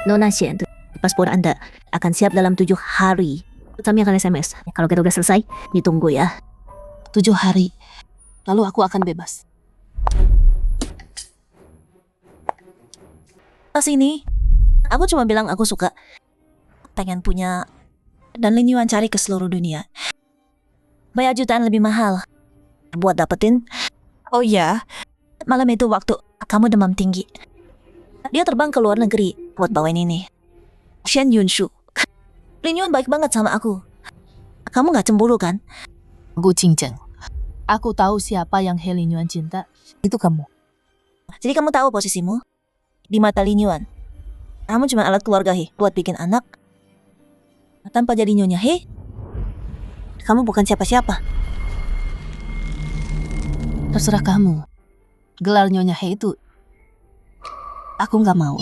Nona Shen, paspor Anda akan siap dalam 7 hari. Kami akan SMS. Kalau kita udah selesai, ditunggu ya. 7 hari. Lalu aku akan bebas. Pas ini, aku cuma bilang aku suka. Pengen punya. Dan Lin Yuan cari ke seluruh dunia. Bayar jutaan lebih mahal. Buat dapetin. Oh iya, malam itu waktu kamu demam tinggi. Dia terbang ke luar negeri buat bawain ini. Shen Yunshu. Lin Yuan baik banget sama aku. Kamu gak cemburu kan? Gu Qingzheng. Aku tahu siapa yang He Lin Yuan cinta. Itu kamu. Jadi kamu tahu posisimu? Di mata Lin Yuan. Kamu cuma alat keluarga He buat bikin anak. Tanpa jadi nyonya He, kamu bukan siapa-siapa. Terserah kamu. Gelar nyonya He itu aku gak mau.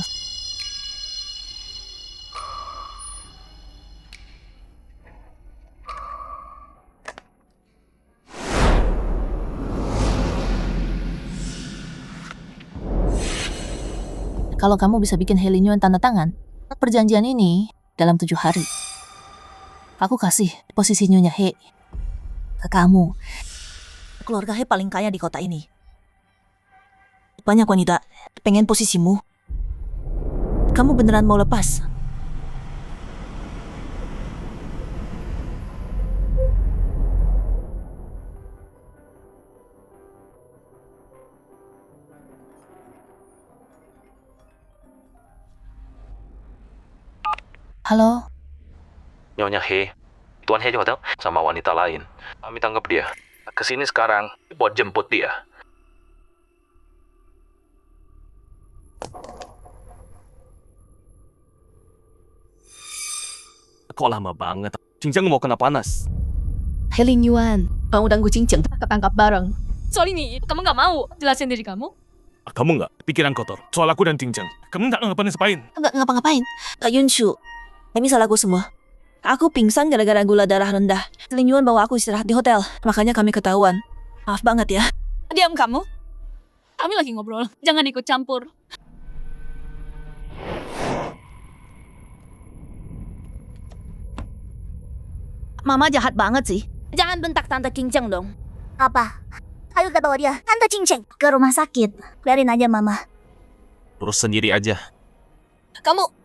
Kalau kamu bisa bikin He Lin Yuan tanda tangan perjanjian ini dalam 7 hari, aku kasih posisi nyonya He ke kamu. Keluarga He paling kaya di kota ini. Banyak wanita pengen posisimu. Kamu beneran mau lepas? Halo, Nyonya He, Tuan He juga tahu sama wanita lain. Kami tangkap dia. Kesini sekarang buat jemput dia. Kok lama banget? Qingzheng mau kena panas. He Lin Yuan, kamu dan Gu Qingzheng ketangkap bareng. Soal ini, kamu gak mau jelasin diri kamu? Kamu nggak pikiran kotor soal aku dan Qingzheng. Kamu nggak ngapain-ngapain. Enggak ngapa-ngapain. Kak Yunshu, ini salahku semua. Aku pingsan gara-gara gula darah rendah. Lin Yuan bawa aku istirahat di hotel. Makanya kami ketahuan. Maaf banget ya. Diam kamu. Kami lagi ngobrol, jangan ikut campur. Mama jahat banget sih. Jangan bentak Tante Qingzheng dong. Apa? Ayo kita bawa dia, Tante Qingzheng, ke rumah sakit. Biarin aja Mama. Terus sendiri aja. Kamu...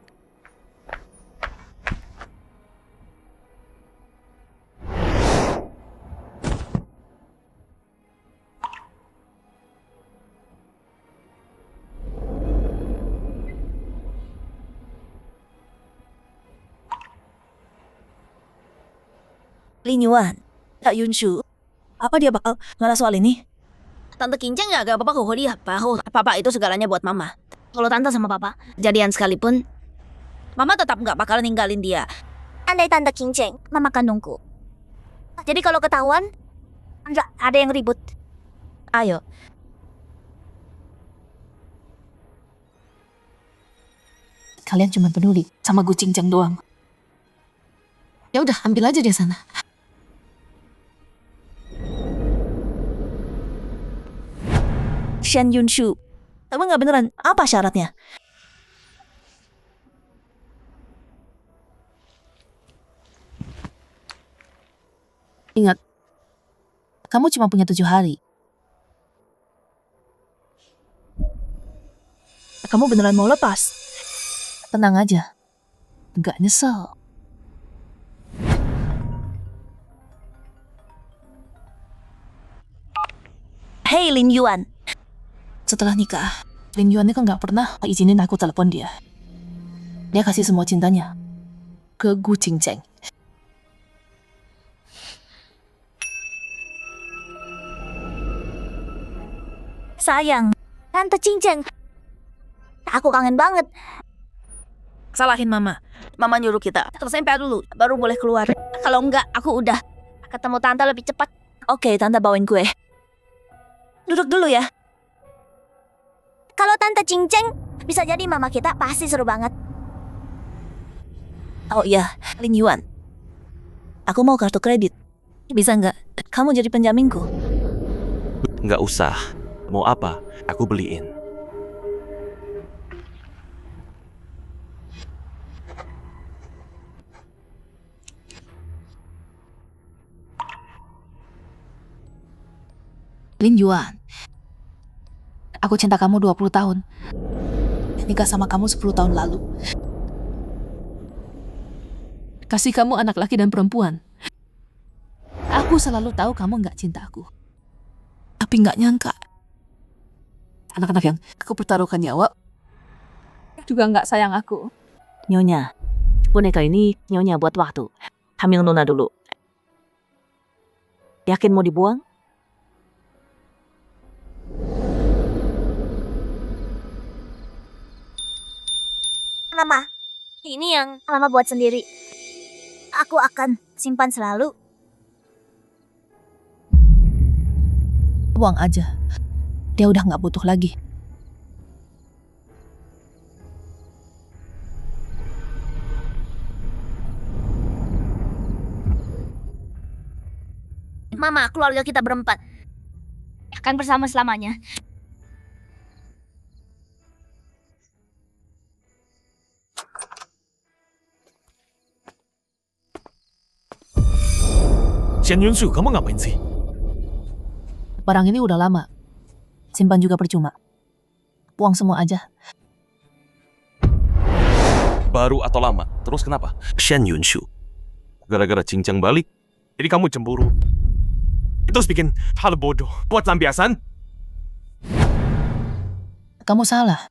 Lin Yuan, Kak Yunshu, apa dia bakal marah soal ini? Tante Qingzheng gak apa-apa kok dia. Papa itu segalanya buat Mama. Kalau Tante sama Papa jadian sekalipun, Mama tetap gak bakal ninggalin dia. Andai Tante Qingzheng, Mama akan nunggu. Jadi kalau ketahuan, ada yang ribut. Ayo. Kalian cuma peduli sama Gu Qingzheng doang. Ya udah, ambil aja dia sana. Shen Yunshu, kamu gak beneran, apa syaratnya? Ingat, kamu cuma punya 7 hari. Kamu beneran mau lepas? Tenang aja. Gak nyesel. Hey Lin Yuan. Setelah nikah, Lin Yuan kan gak pernah izinin aku telepon dia. Dia kasih semua cintanya ke Gu Qingzheng. Sayang, Tante Qingzheng. Aku kangen banget. Salahin Mama. Mama nyuruh kita selesai PR dulu, baru boleh keluar. Kalau enggak, aku udah ketemu Tante lebih cepat. Oke, Tante bawain kue. Duduk dulu ya. Kalau Tante Qingzheng, bisa jadi Mama kita pasti seru banget. Oh iya, Lin Yuan. Aku mau kartu kredit. Bisa nggak? Kamu jadi penjaminku. Nggak usah. Mau apa? Aku beliin. Lin Yuan, aku cinta kamu 20 tahun. Nikah sama kamu 10 tahun lalu. Kasih kamu anak laki dan perempuan. Aku selalu tahu kamu nggak cinta aku. Tapi nggak nyangka. Anak-anak yang aku pertaruhkan nyawa juga nggak sayang aku. Nyonya, boneka ini Nyonya buat waktu. Hamil Nona dulu. Yakin mau dibuang? Mama, ini yang Mama buat sendiri. Aku akan simpan selalu. Buang aja. Dia udah nggak butuh lagi. Mama, keluarga kita berempat akan bersama selamanya. Xian Yunsu, kamu ngapain sih? Barang ini udah lama. Simpan juga percuma. Buang semua aja. Baru atau lama? Terus kenapa? Shen Yunshu. Gara-gara cincang balik, jadi kamu cemburu. Terus bikin hal bodoh. Buat lampiasan? Kamu salah.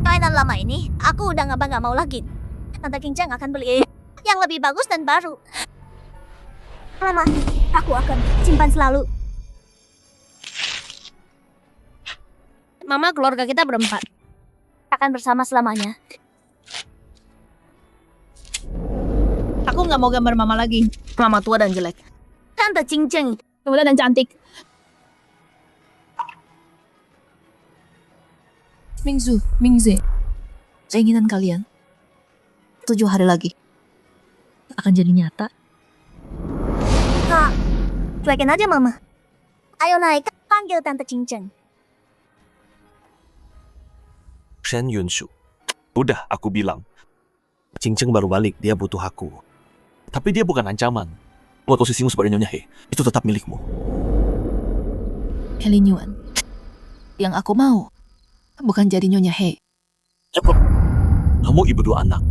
Mainan lama ini, aku udah nggak mau lagi. Tante Kincang akan beli yang lebih bagus dan baru. Mama, aku akan simpan selalu. Mama, keluarga kita berempat akan bersama selamanya. Aku nggak mau gambar mama lagi. Mama tua dan jelek. Tante Cincang, Muda dan cantik. Mingzu, Mingze. Keinginan kalian 7 hari lagi akan jadi nyata. Kak, cuekin aja Mama. Ayo naik, panggil Tante Cincang. Shen Yunshu. Udah, aku bilang. Cincang baru balik, dia butuh aku. Tapi dia bukan ancaman. Buat posisimu sebagai Nyonya He, itu tetap milikmu. He Lin Yuan. Yang aku mau bukan jadi Nyonya He. Cukup. Kamu ibu 2 anak.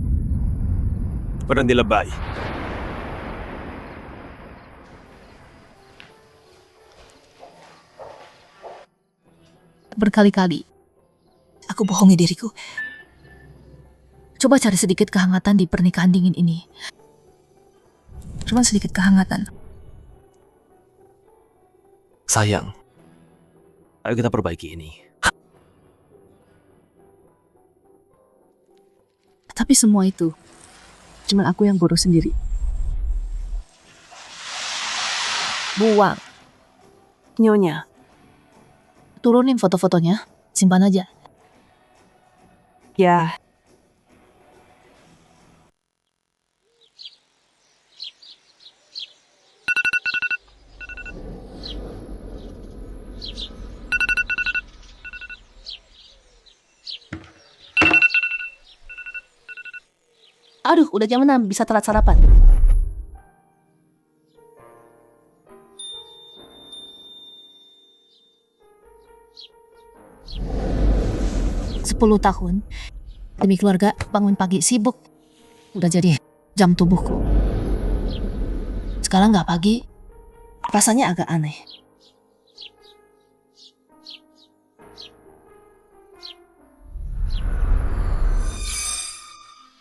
Berhenti lebay. Berkali-kali aku bohongi diriku. Coba cari sedikit kehangatan di pernikahan dingin ini. Cuma sedikit kehangatan. Sayang. Ayo kita perbaiki ini. Tapi semua itu cuma aku yang bodoh sendiri. Buang. Nyonya. Turunin foto-fotonya, simpan aja. Ya. Aduh, udah jam 6, bisa telat sarapan. Sepuluh tahun demi keluarga, bangun pagi sibuk. Udah jadi jam tubuhku. Sekarang nggak pagi, rasanya agak aneh.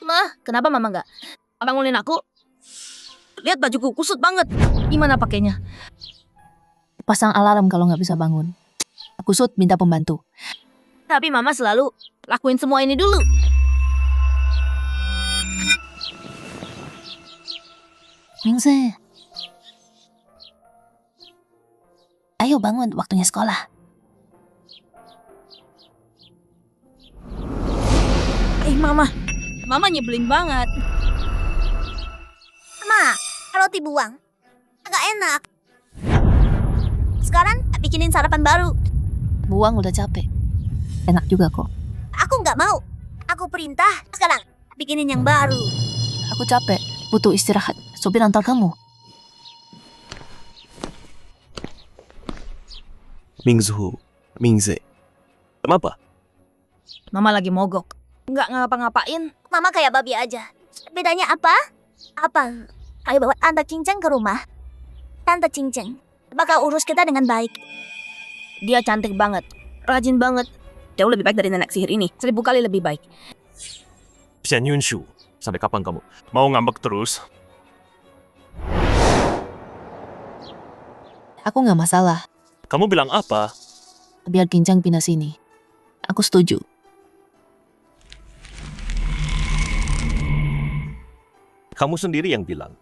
Ma, kenapa mama nggak bangunin aku? Lihat bajuku kusut banget. Gimana pakainya? Pasang alarm kalau nggak bisa bangun. Aku sud minta pembantu. Tapi mama selalu lakuin semua ini dulu. Mingse. Ayo bangun, waktunya sekolah. Mama nyebelin banget. Ma, roti buang. Agak enak. Sekarang bikinin sarapan baru. Buang udah capek. Enak juga kok. Aku nggak mau. Aku perintah. Sekarang bikinin yang baru. Aku capek, butuh istirahat. Sopir antar kamu. Mingzu, Mingze. Kenapa? Mama lagi mogok. Nggak ngapa-ngapain. Mama kayak babi aja. Bedanya apa? Apa? Ayo bawa Tante Cincang ke rumah. Tante Cincang bakal urus kita dengan baik. Dia cantik banget. Rajin banget. Jauh lebih baik dari nenek sihir ini. 1000 kali lebih baik. Shen Yunshu, sampai kapan kamu mau ngambek terus? Aku nggak masalah. Kamu bilang apa? Biar Ginjang pindah sini. Aku setuju. Kamu sendiri yang bilang.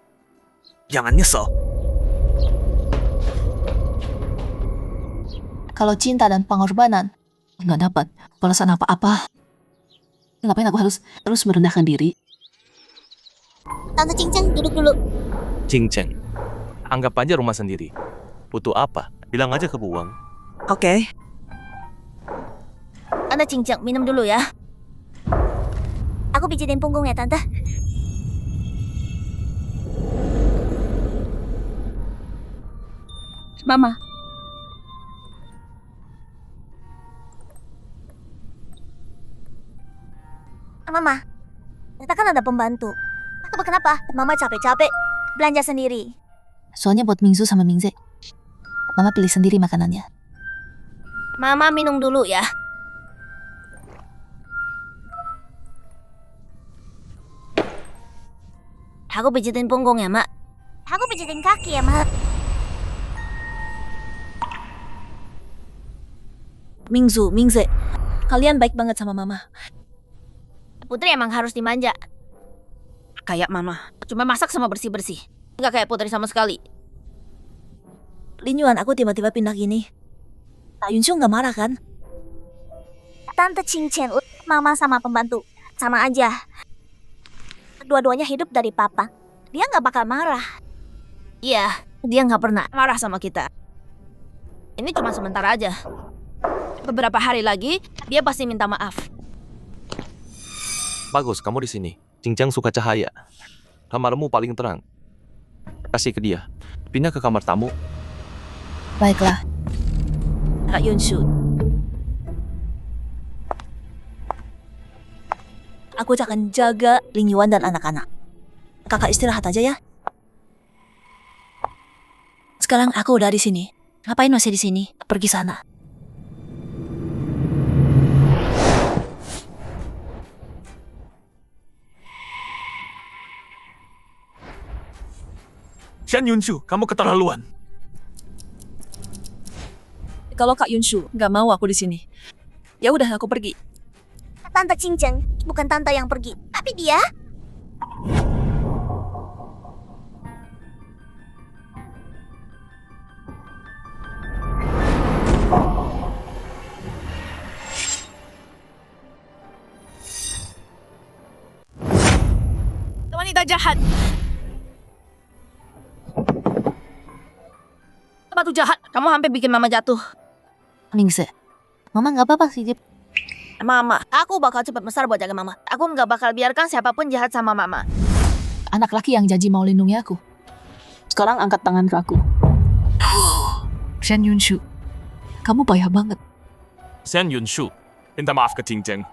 Jangan nyesel. Kalau cinta dan pengorbanan nggak dapat balasan apa-apa, ngapain aku harus terus merendahkan diri? Tante Cincang duduk dulu. Cinceng, anggap aja rumah sendiri. Butuh apa? Bilang aja ke Buang. Oke. Tante Cincang minum dulu ya. Aku pijitin punggung ya Tante. Mama. Mama, kita kan ada pembantu. Tapi kenapa? Mama capek-capek belanja sendiri. Soalnya buat Mingzu sama Mingze, Mama pilih sendiri makanannya. Mama minum dulu ya. Aku pijitin punggung ya, Mak. Aku pijitin kaki ya, Ma. Mingzu, Mingze. Kalian baik banget sama Mama. Putri emang harus dimanja. Kayak Mama. Cuma masak sama bersih-bersih. Nggak kayak Putri sama sekali. Lin Yuan, aku tiba-tiba pindah gini. Tak Yunshu nggak marah kan? Tante Cincang, Mama sama pembantu sama aja. Dua-duanya hidup dari Papa. Dia nggak bakal marah. Iya, dia nggak pernah marah sama kita. Ini cuma sementara aja. Beberapa hari lagi, dia pasti minta maaf. Bagus, kamu di sini. Cincang suka cahaya. Kamarmu paling terang. Kasih ke dia. Pindah ke kamar tamu. Baiklah. Tak Yunshu. Aku akan jaga Lin Yuan dan anak-anak. Kakak istirahat aja ya. Sekarang aku udah di sini. Ngapain masih di sini? Pergi sana. Shen Yunshu, kamu keterlaluan. Kalau Kak Yunshu nggak mau aku di sini, ya udah aku pergi. Tante Cincang bukan tante yang pergi, tapi dia. Wanita jahat. Batu jahat. Kamu hampir bikin Mama jatuh. Mingze, Mama nggak apa-apa sih, Jip. Mama, aku bakal cepat besar buat jaga Mama. Aku nggak bakal biarkan siapapun jahat sama Mama. Anak laki yang janji mau lindungi aku. Sekarang angkat tangan ke aku. Shen Yunshu, kamu payah banget. Shen Yunshu, minta maaf ke Cincang.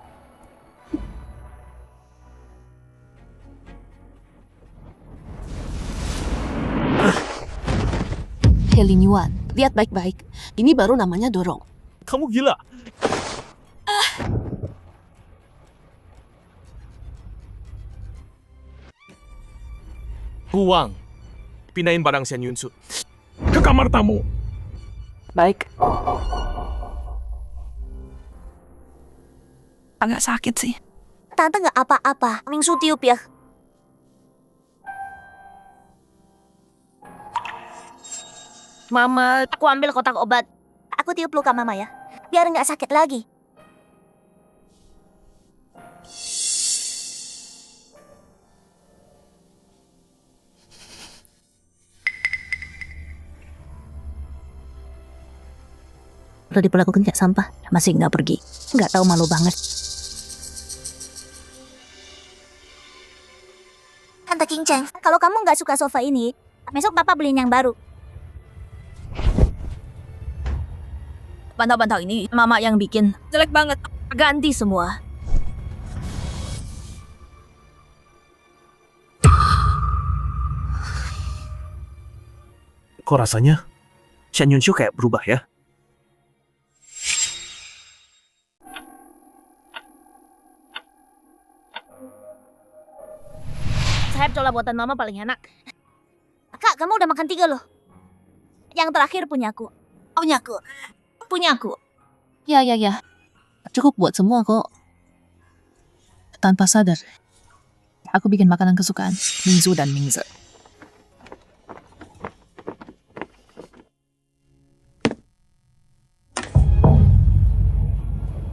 Lin Yuan, lihat baik-baik. Ini baru namanya dorong. Kamu gila. Buang. Pindahin barang Shen Yunshu ke kamar tamu. Baik. Agak sakit sih. Tante nggak apa-apa. Mingsu tiup ya. Mama, aku ambil kotak obat. Aku tiup luka Mama ya, biar nggak sakit lagi. Udah diperlakukan kayak sampah, masih nggak pergi. Nggak tahu, malu banget. Tante Cincang, kalau kamu nggak suka sofa ini, besok Papa beliin yang baru. Bantal-bantal ini mama yang bikin. Jelek banget. Ganti semua. Kok rasanya Shen Yunshu kayak berubah ya? Sahab cola buatan mama paling enak. Kak, kamu udah makan 3 loh. Yang terakhir punyaku. Punyaku. Punyaku. Ya, ya, ya. Cukup buat semua kok. Tanpa sadar, aku bikin makanan kesukaan Mingzu dan Mingze.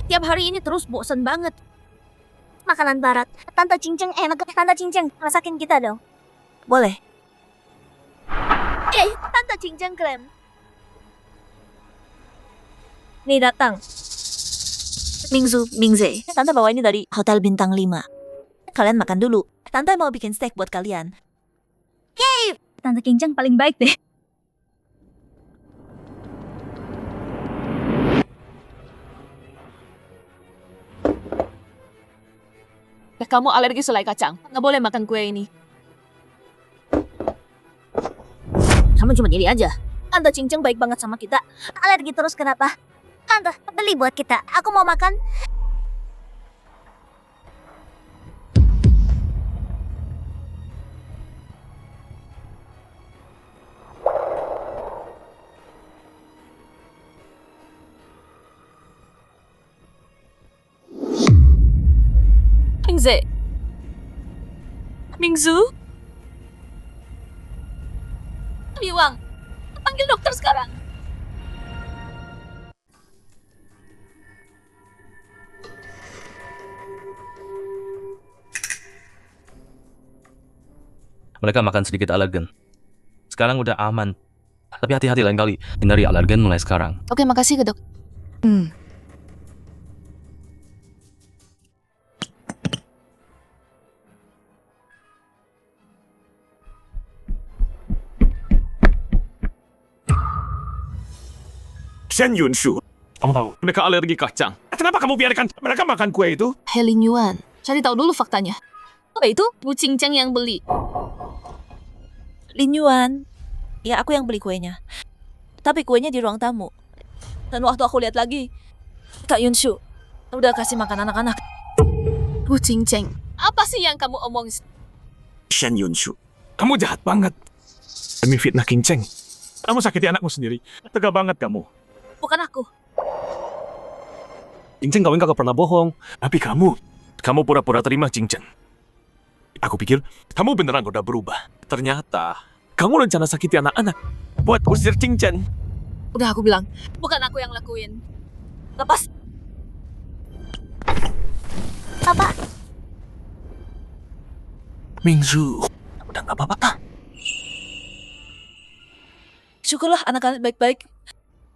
Tiap hari ini terus bosen banget. Makanan barat. Tante Cinceng enak. Tante Cinceng, masakin kita dong. Boleh. Tante Cinceng krem. Nih datang. Mingzu, Mingze. Tante bawa ini dari Hotel Bintang 5. Kalian makan dulu. Tante mau bikin steak buat kalian. Tante Cinceng paling baik deh. Kamu alergi selai kacang. Nggak boleh makan kue ini. Kamu cuma jadi aja. Tante Cinceng baik banget sama kita. Alergi terus kenapa? Tante, beli buat kita. Aku mau makan. Mingze. Mingzu? Biwang, panggil dokter sekarang. Mereka makan sedikit alergen. Sekarang udah aman. Tapi hati-hati lain kali. Hindari alergen mulai sekarang. Oke, makasih dok. Shen Yunshu, Kamu tahu? mereka alergi kacang. Kenapa kamu biarkan mereka makan kue itu? Heli Yuan. Cari tahu dulu faktanya. Apa itu? Bu Cinceng yang beli. Lin Yuan. Ya, aku yang beli kuenya. Tapi kuenya di ruang tamu. Dan waktu aku lihat lagi, Kak Yunshu udah kasih makan anak-anak. Bu Cinceng. Apa sih yang kamu omong? Shen Yunshu, kamu jahat banget. Demi fitnah King Cheng. Kamu sakiti anakmu sendiri. Tega banget kamu. Bukan aku. King Cheng kawin kagak pernah bohong. Tapi kamu pura-pura terima King Cheng. Aku pikir kamu beneran udah berubah. Ternyata kamu rencana sakiti anak-anak buat usir King Cheng. Udah aku bilang. Bukan aku yang lakuin. Lepas. Papa, Mingzu, udah nggak apa-apa tak? Syukurlah anak-anak baik-baik.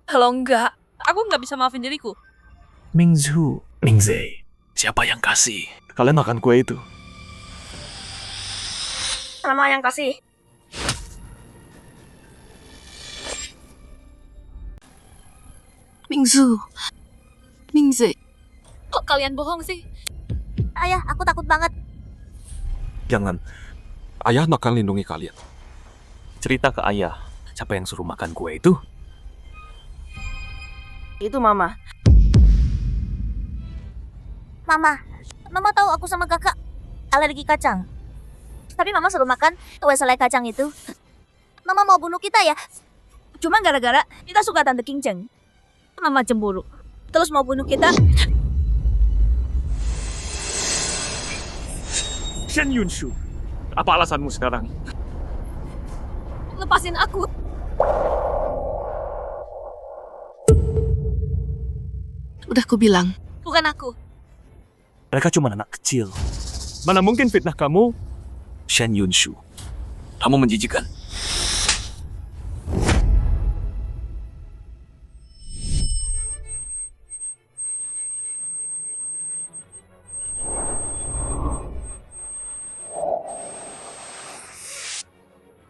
Kalau enggak, aku nggak bisa maafin diriku. Mingzu, Mingze, siapa yang kasih? Kalian makan kue itu. Mama yang kasih. Mingzu. Mingze. Kok kalian bohong sih? ayah, aku takut banget. Jangan. Ayah akan lindungi kalian. Cerita ke ayah, siapa yang suruh makan kue itu? Itu mama. Mama tahu aku sama kakak alergi kacang. Tapi mama suruh makan kue selai kacang itu. Mama mau bunuh kita ya? Cuma gara-gara kita suka Tante King Cheng. Mama cemburu. Terus mau bunuh kita. Shen Yunshu, apa alasanmu sekarang? Lepasin aku. Udah aku bilang. Bukan aku. Mereka cuma anak kecil. Mana mungkin fitnah kamu? Shen Yunshu, kamu menjijikan.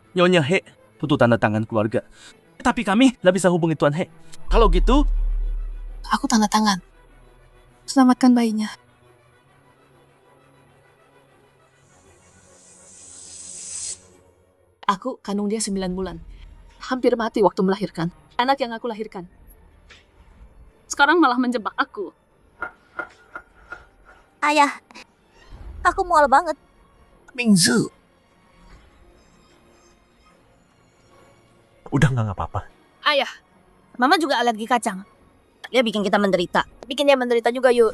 Nyonya He butuh tanda tangan keluarga. Tapi kami nggak bisa hubungi Tuan He. Kalau gitu, Aku tanda tangan. Selamatkan bayinya. Aku kandung dia 9 bulan. Hampir mati waktu melahirkan. Anak yang aku lahirkan. Sekarang malah menjebak aku. Ayah, aku mual banget. Mingzu. Udah nggak apa-apa. Ayah, Mama juga alergi kacang. Dia bikin kita menderita. Bikin dia menderita juga yuk.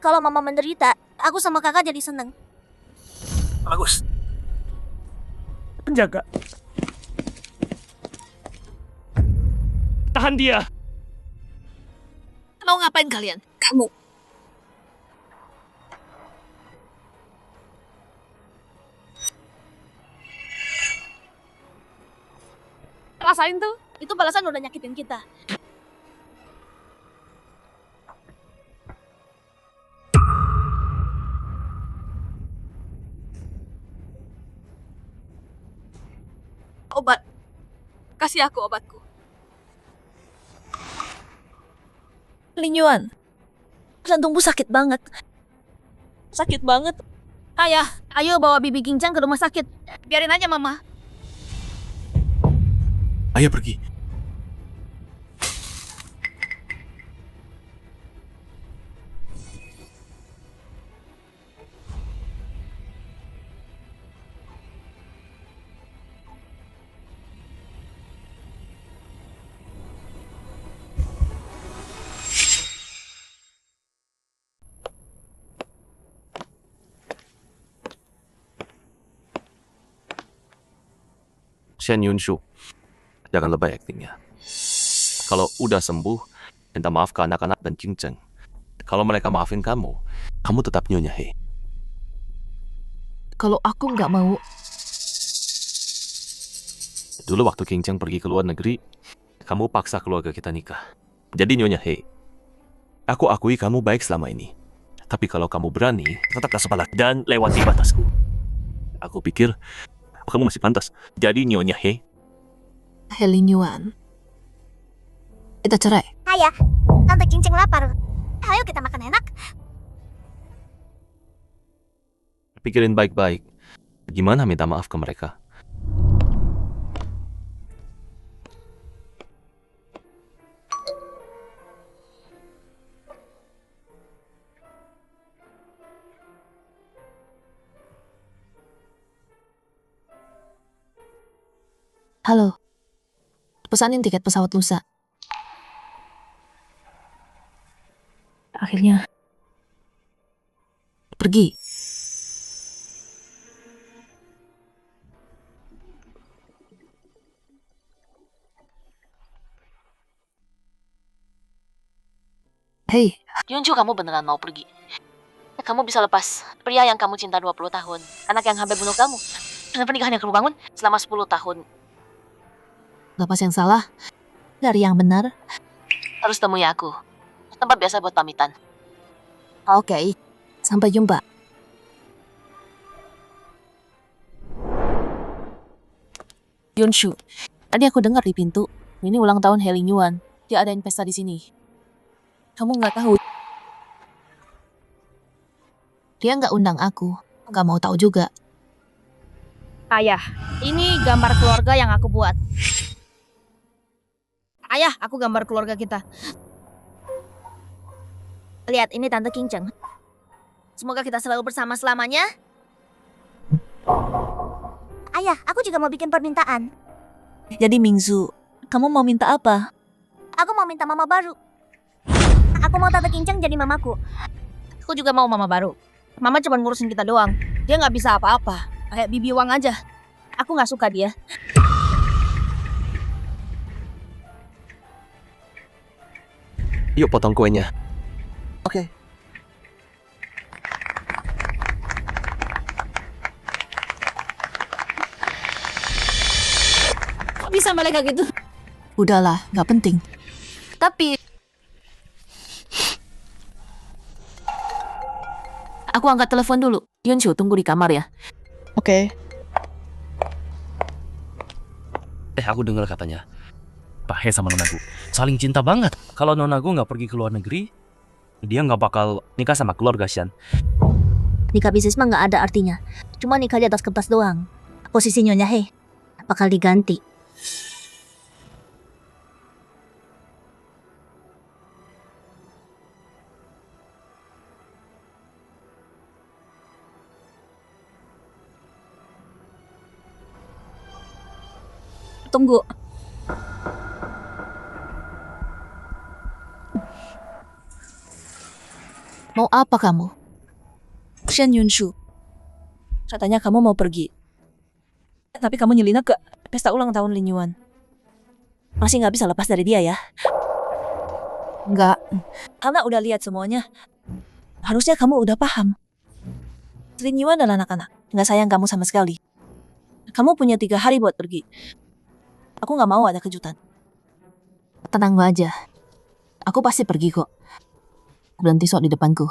Kalau mama menderita, aku sama kakak jadi seneng. Bagus. Penjaga. Tahan dia. Mau ngapain kalian? Kamu. Rasain tuh. Itu balasan udah nyakitin kita. Obat. Kasih aku obatku. Linyuan, jantungku sakit banget. Sakit banget. Ayah, ayo bawa Bibi Ginjang ke rumah sakit. Biarin aja Mama. Ayah pergi. Shen Yunshu, jangan lebay aktingnya. Kalau udah sembuh, minta maaf ke anak-anak dan Qingzhen. Kalau mereka maafin kamu, kamu tetap Nyonya He. Kalau aku nggak mau, Dulu waktu Qingzhen pergi ke luar negeri, kamu paksa keluarga kita nikah. Jadi Nyonya He, aku akui kamu baik selama ini. Tapi kalau kamu berani, tetap keras kepala dan lewati batasku. Aku pikir kamu masih pantas jadi Nyonya He. Linyuan. Kita cerai. Ayah, Tante Cincing lapar. Ayo kita makan enak. Pikirin baik-baik. Gimana minta maaf ke mereka? Halo. Pesanin tiket pesawat lusa. Akhirnya pergi. Hei, Yunju, kamu beneran mau pergi? Kamu bisa lepas pria yang kamu cinta 20 tahun, anak yang hampir bunuh kamu, dengan pernikahan yang kamu bangun selama 10 tahun. Lepas yang salah, dari yang benar, harus temui aku. Tempat biasa buat pamitan. Oke, sampai jumpa. Yunshu, tadi aku dengar di pintu, ini ulang tahun He Linyuan. Dia adain pesta di sini. Kamu nggak tahu? Dia nggak undang aku, nggak mau tahu juga. Ayah, ini gambar keluarga yang aku buat. Ayah, aku gambar keluarga kita. Lihat, ini Tante Ginjang. Semoga kita selalu bersama selamanya. Ayah, aku juga mau bikin permintaan. Jadi Mingzu, kamu mau minta apa? Aku mau minta mama baru. Aku mau Tante Ginjang jadi mamaku. Aku juga mau mama baru. Mama cuma ngurusin kita doang. Dia nggak bisa apa-apa. Kayak Bibi Wang aja. Aku nggak suka dia. Yuk potong kuenya. Oke. Kok bisa mereka gitu? Udahlah, nggak penting. Tapi Aku angkat telepon dulu. Yunshu, tunggu di kamar ya. Oke. Aku dengar katanya Pak He sama Nonagu saling cinta banget. Kalau Nonagu nggak pergi ke luar negeri, dia nggak bakal nikah sama keluarga Shan. Nikah bisnis mah nggak ada artinya. Cuma nikah di atas kertas doang. Posisi Nyonya He bakal diganti. Tunggu. Mau apa kamu? Shen Yunshu. Katanya kamu mau pergi. Tapi kamu nyelinap ke pesta ulang tahun Lin Yuan. Masih nggak bisa lepas dari dia ya? Enggak. Karena udah lihat semuanya. Harusnya kamu udah paham. Lin Yuan adalah anak-anak. Nggak sayang kamu sama sekali. Kamu punya 3 hari buat pergi. Aku nggak mau ada kejutan. Tenang aja. Aku pasti pergi kok. Berhenti sok di depanku.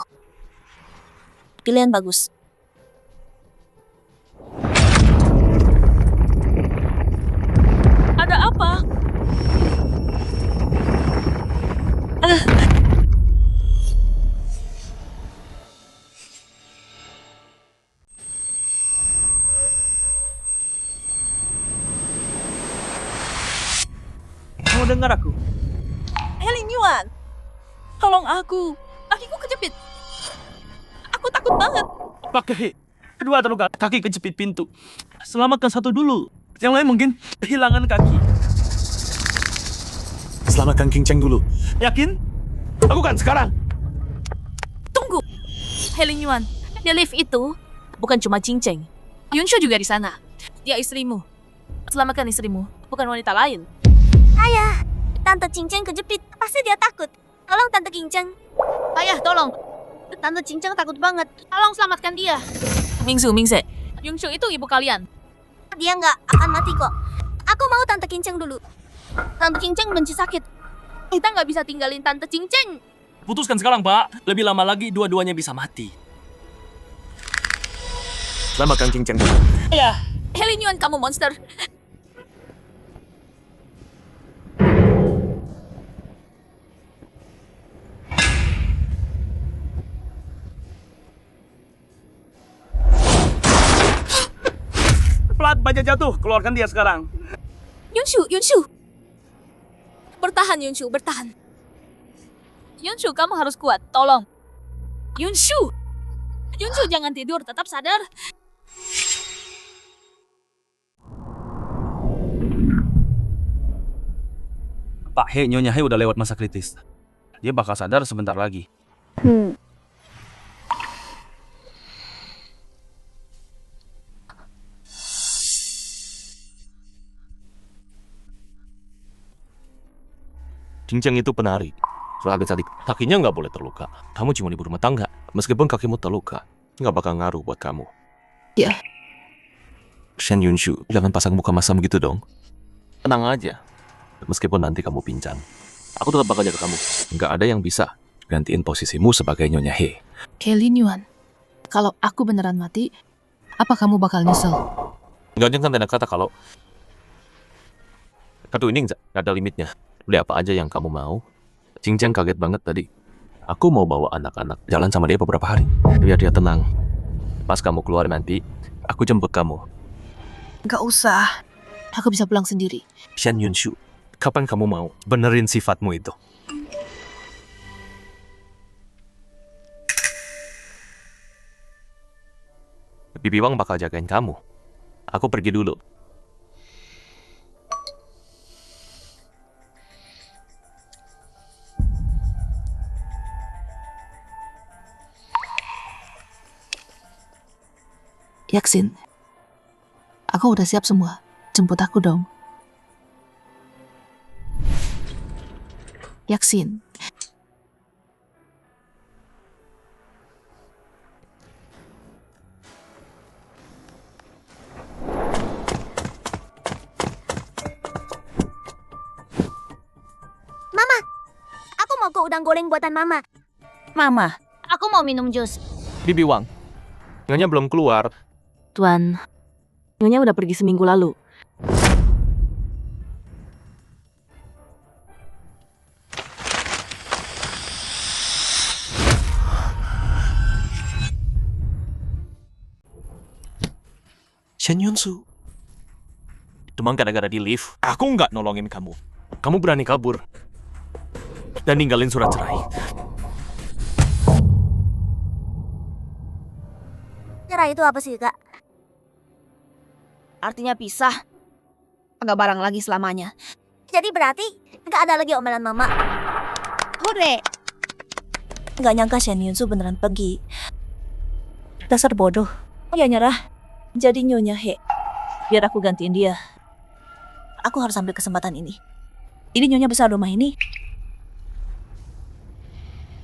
Pilihan bagus. Ada apa? Kamu dengar aku? Lin Yuan, tolong aku. Kakiku kejepit. Aku takut banget. Pak He, kedua terluka, kaki kejepit pintu. Selamatkan satu dulu. Yang lain mungkin kehilangan kaki. Selamatkan King Cheng dulu. Yakin? Lakukan sekarang. Tunggu. Lin Yuan, di lift itu bukan cuma Cinceng. Yunshu juga di sana. Dia istrimu. Selamatkan istrimu, bukan wanita lain. Ayah, Tante Cincang kejepit. Pasti dia takut. Tolong Tante Cincang. Ayah, tolong. Tante Cincang takut banget. Tolong selamatkan dia. Mingse. Yunshu itu ibu kalian. Dia nggak akan mati kok. Aku mau Tante Cincang dulu. Tante Cincang benci sakit. Kita nggak bisa tinggalin Tante Cincang. Putuskan sekarang, Pak. Lebih lama lagi dua-duanya bisa mati. Selamatkan King Cheng dulu. Lin Yuan, kamu monster. Plat baja jatuh, keluarkan dia sekarang. Yunshu. Bertahan, Yunshu, bertahan. Yunshu, kamu harus kuat, tolong. Yunshu, jangan tidur, tetap sadar. Pak He, Nyonya He udah lewat masa kritis. Dia bakal sadar sebentar lagi. King Cheng itu penari. Agak cantik. Kakinya nggak boleh terluka. Kamu cuma ibu rumah tangga. Meskipun kakimu terluka, nggak bakal ngaruh buat kamu. Ya. Shen Yunshu, jangan pasang muka masam gitu dong. Tenang aja. Meskipun nanti kamu pincang, aku tetap bakal jaga kamu. Nggak ada yang bisa gantiin posisimu sebagai Nyonya He. Lin Yuan, kalau aku beneran mati, apa kamu bakal nyesel? Nggak jangan tanda kata kalau kartu ini nggak ada limitnya. Beli apa aja yang kamu mau. Cincang kaget banget tadi. Aku mau bawa anak-anak jalan sama dia beberapa hari. Biar dia tenang. Pas kamu keluar nanti, aku jemput kamu. Gak usah. Aku bisa pulang sendiri. Shen Yunshu, kapan kamu mau benerin sifatmu itu? Bibi Wang bakal jagain kamu. Aku pergi dulu. Yaksin, aku udah siap semua. Jemput aku dong. Yaksin. Mama, aku mau ke udang goreng buatan Mama. Mama, Aku mau minum jus. Bibi Wang, Nyonya belum keluar. Tuan, Nyonya udah pergi seminggu lalu. Shen Yunsu. Cuma gara-gara di lift. Aku nggak nolongin kamu. Kamu berani kabur. Dan ninggalin surat cerai. Cerai itu apa sih, Kak? Artinya pisah. Nggak bareng lagi selamanya. Jadi berarti nggak ada lagi omelan mama. Hore! Nggak nyangka Shen Yunsu beneran pergi. Dasar bodoh. Ya nyerah. Jadi Nyonya He. Biar aku gantiin dia. Aku harus ambil kesempatan ini. Ini Nyonya besar rumah ini.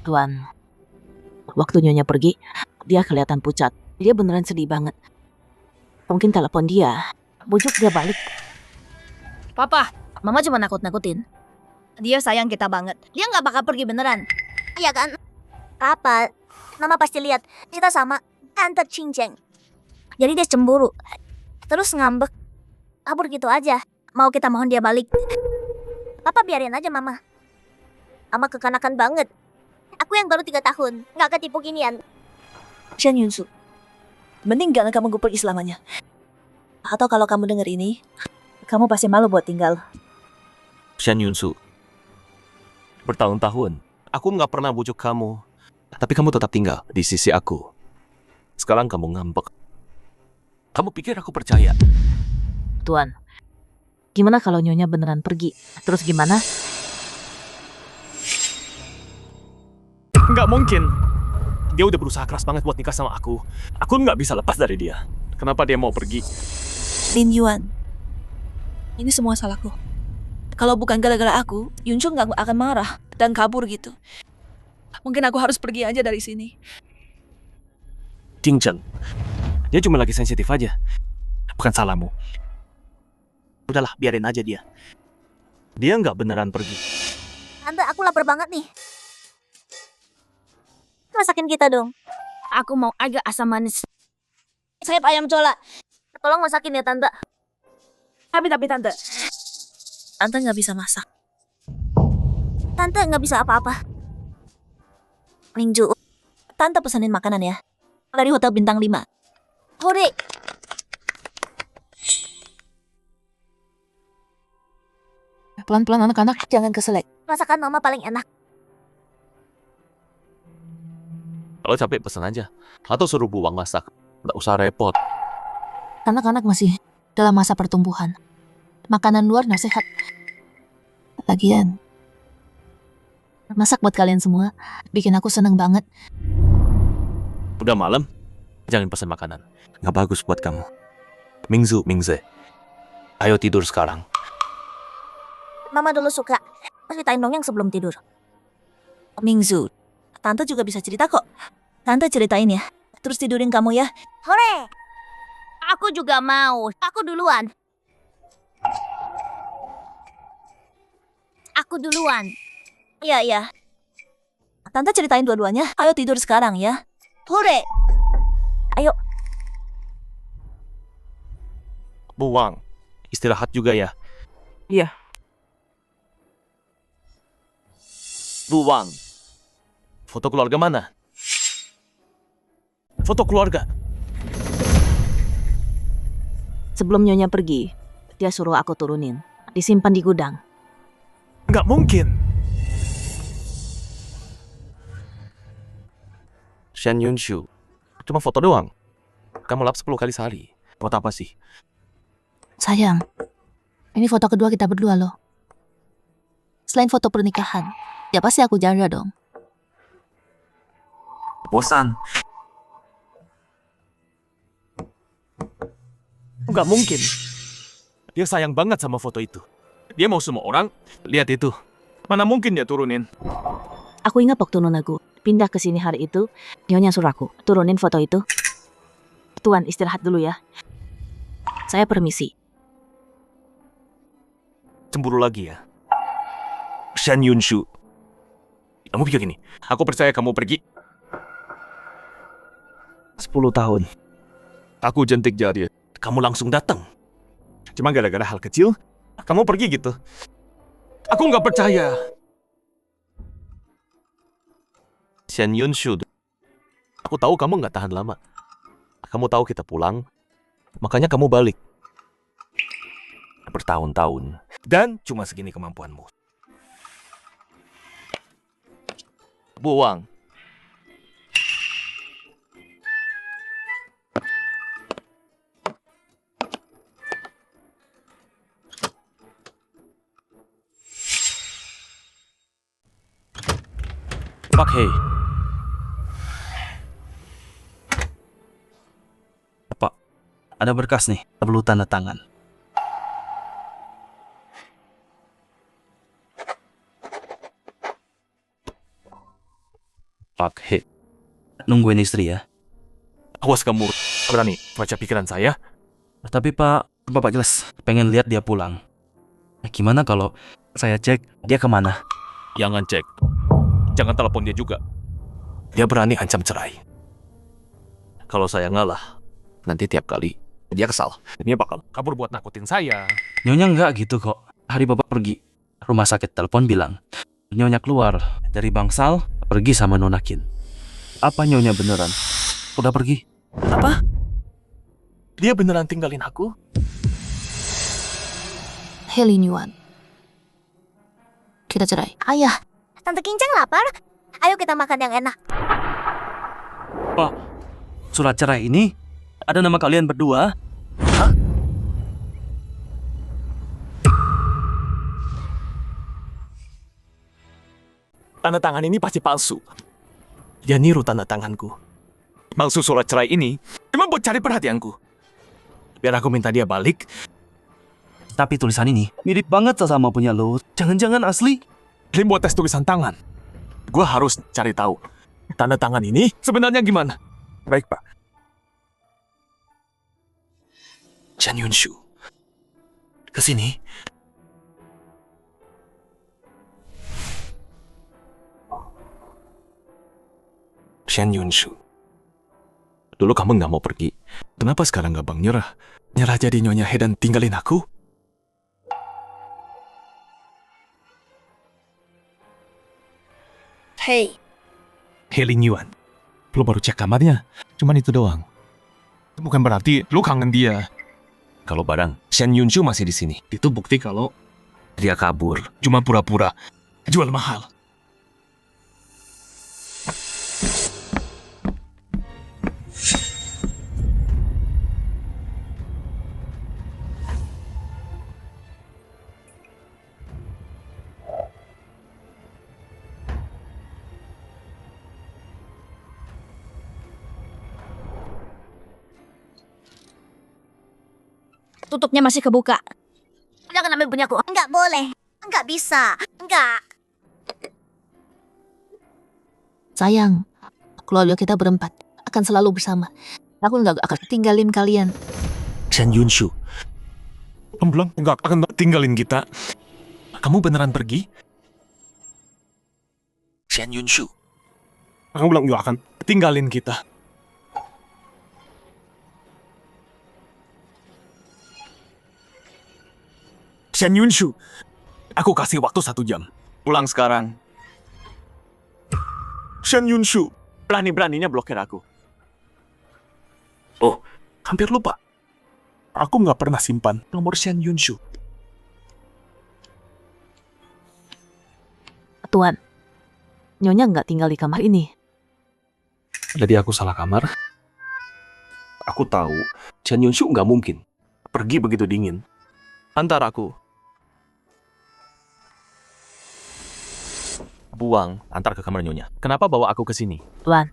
Tuan, waktu Nyonya pergi, dia kelihatan pucat. Dia beneran sedih banget. Mungkin telepon dia, bujuk dia balik. Papa, Mama cuma nakut-nakutin. Dia sayang kita banget. Dia nggak bakal pergi beneran. Iya kan? Papa, mama pasti lihat kita sama Tante Cinceng. Jadi dia cemburu. Terus ngambek. Kabur gitu aja. Mau kita mohon dia balik. Papa biarin aja mama. Mama kekanakan banget. Aku yang baru 3 tahun, nggak ketipu ginian. Shen Yunsu, mending gak kamu gue pergi selamanya. Atau kalau kamu denger ini, kamu pasti malu buat tinggal. Shen Yunsu. Bertahun-tahun, aku nggak pernah bujuk kamu. Tapi kamu tetap tinggal di sisi aku. Sekarang kamu ngambek. Kamu pikir aku percaya? Tuan, gimana kalau Nyonya beneran pergi? Terus gimana? Nggak mungkin. Dia udah berusaha keras banget buat nikah sama aku. Aku nggak bisa lepas dari dia. Kenapa dia mau pergi? Lin Yuan, ini semua salahku. Kalau bukan gara-gara aku, Yunsu nggak akan marah dan kabur gitu. Mungkin aku harus pergi aja dari sini. Jingchen, dia cuma lagi sensitif aja. Bukan salahmu. Udahlah, biarin aja dia. Dia nggak beneran pergi. Tante, aku lapar banget nih. Masakin kita dong. Aku mau agak asam manis. Sayap ayam cola. Tolong masakin ya Tante. Tapi Tante. Tante nggak bisa masak. Tante nggak bisa apa-apa. Mingju, Tante pesanin makanan ya. Dari Hotel Bintang 5. hore. Pelan-pelan anak-anak. Jangan keselek. Masakan mama paling enak. Kalau capek pesan aja. Atau suruh buang masak. Nggak usah repot. Anak-anak masih dalam masa pertumbuhan. Makanan luar nggak sehat. Lagian, masak buat kalian semua bikin aku seneng banget. Udah malam, jangan pesan makanan. Nggak bagus buat kamu. Mingze. Ayo tidur sekarang. Mama dulu suka ceritain dongeng sebelum tidur. Mingzu, Tante juga bisa cerita kok. Tante ceritain ya. Terus tidurin kamu ya. Hore! Aku juga mau. Aku duluan. Aku duluan. Iya. Tante ceritain dua-duanya. Ayo tidur sekarang ya. Hore! Ayo. Buang. Istirahat juga ya. Iya. Buang. Foto keluarga mana? Foto keluarga. Sebelum Nyonya pergi, dia suruh aku turunin. Disimpan di gudang. Nggak mungkin. Shen Yunshu. Cuma foto doang. Kamu lap 10 kali sehari. Buat apa sih? Sayang, ini foto kedua kita berdua loh. Selain foto pernikahan, ya pasti aku jaga dong. Bosan. Nggak mungkin. Dia sayang banget sama foto itu. Dia mau semua orang lihat itu. Mana mungkin dia turunin? Aku ingat waktu nonaku pindah ke sini hari itu, Nyonya suruh aku turunin foto itu. Tuan, istirahat dulu ya. Saya permisi. Cemburu lagi ya? Shen Yunshu. Kamu pikir gini, aku percaya kamu pergi. 10 tahun. Aku jentik jari. Kamu langsung datang. Cuma gara-gara hal kecil, kamu pergi gitu. Aku nggak percaya. Shen Yunshu. Aku tahu kamu nggak tahan lama. Kamu tahu kita pulang. Makanya kamu balik. Bertahun-tahun. Dan cuma segini kemampuanmu. Buang. Pak Hei. Pak, ada berkas nih, perlu tanda tangan. Pak Hei, nungguin istri ya. Awas kamu berani baca pikiran saya. Tapi Pak, Bapak jelas pengen lihat dia pulang. Gimana kalau saya cek dia kemana? Jangan cek. Jangan telepon dia juga. Dia berani ancam cerai. Kalau saya ngalah, nanti tiap kali dia kesal. Dia bakal Kabur buat nakutin saya. Nyonya nggak gitu kok. Hari Bapak pergi rumah sakit, telepon bilang Nyonya keluar dari bangsal pergi sama Nona Kin. Apa Nyonya beneran udah pergi? apa? Dia beneran tinggalin aku? Hei Lin Yuan. Kita cerai. Ayah, Tante Kincang lapar. Ayo kita makan yang enak. Pak, surat cerai ini ada nama kalian berdua. Tanda tangan ini pasti palsu. Dia niru tanda tanganku. Palsu surat cerai ini cuma buat cari perhatianku. Biar aku minta dia balik. Tapi tulisan ini mirip banget sama punya lo. Jangan-jangan asli? Lim buat tes tulisan tangan. Gua harus cari tahu tanda tangan ini sebenarnya gimana. Baik, Pak. Chen Yunshu. Kesini. Chen Yunshu. Dulu kamu nggak mau pergi. Kenapa sekarang nggak bang nyerah? Nyerah jadi Nyonya He dan tinggalin aku? Hei, He Lin Yuan. Lu baru cek kamarnya. Cuman itu doang. Bukan berarti lu kangen dia. Kalau barang, Shen Yunshu masih di sini. Itu bukti kalau Dia kabur. cuma pura-pura jual mahal. Tutupnya masih kebuka. jangan ambil punyaku. Enggak boleh. Enggak bisa. Enggak. Sayang, keluarga kita berempat akan selalu bersama. Aku nggak akan tinggalin kalian. Shen Yunshu. Kamu bilang nggak akan tinggalin kita. Kamu beneran pergi? Shen Yunshu. Kamu bilang nggak akan tinggalin kita. Shen Yunshu. Aku kasih waktu 1 jam. Pulang sekarang. Shen Yunshu. Berani-beraninya blokir aku. Oh, hampir lupa. Aku nggak pernah simpan nomor Shen Yunshu. Tuan, Nyonya nggak tinggal di kamar ini. Jadi aku salah kamar? Aku tahu Shen Yunshu nggak mungkin pergi begitu dingin. Antar aku. Buang, antar ke kamar Nyonya. Kenapa bawa aku ke sini? Tuan,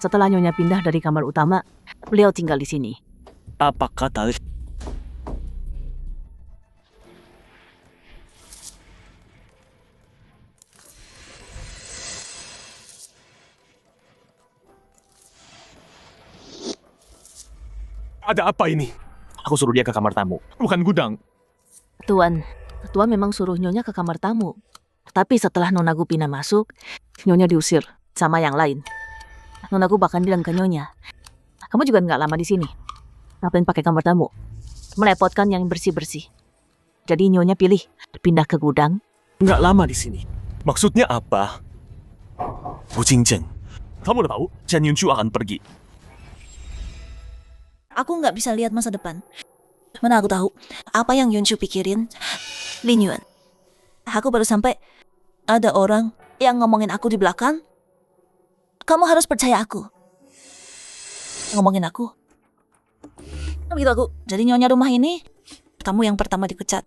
setelah Nyonya pindah dari kamar utama, beliau tinggal di sini. Apa kata? Ada apa ini? Aku suruh dia ke kamar tamu. Bukan gudang. Tuan memang suruh Nyonya ke kamar tamu. Tapi setelah Nona Gupina masuk, Nyonya diusir sama yang lain. Nona Gu bahkan bilang ke Nyonya, kamu juga nggak lama di sini. Ngapain pakai kamar tamu? Merepotkan yang bersih-bersih. Jadi Nyonya pilih pindah ke gudang. Nggak lama di sini. Maksudnya apa? Bu Qingzhen, kamu udah tahu Shen Yunshu akan pergi. Aku nggak bisa lihat masa depan. Mana aku tahu apa yang Yunshu pikirin. Lin Yuan, aku baru sampai. Ada orang yang ngomongin aku di belakang. Kamu harus percaya aku. Ngomongin aku. Begitu aku jadi nyonya rumah ini, kamu yang pertama dipecat.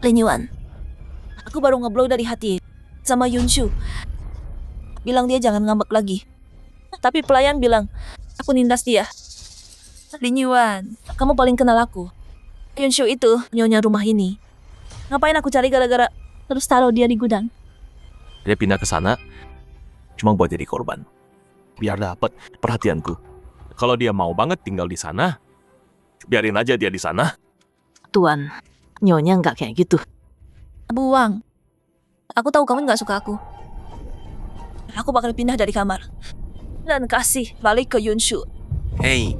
Lin Yuan, aku baru ngeblow dari hati sama Yunshu. Bilang dia jangan ngambek lagi. Tapi pelayan bilang, aku nindas dia. Lin Yuan, kamu paling kenal aku. Yunshu itu nyonya rumah ini. Ngapain aku cari gara-gara terus taruh dia di gudang? Dia pindah ke sana cuma buat jadi korban. Biar dapat perhatianku. Kalau dia mau banget tinggal di sana, biarin aja dia di sana. Tuan, Nyonya nggak kayak gitu. Buang. Aku tahu kamu nggak suka aku. Aku bakal pindah dari kamar dan kasih balik ke Yunshu. Hey,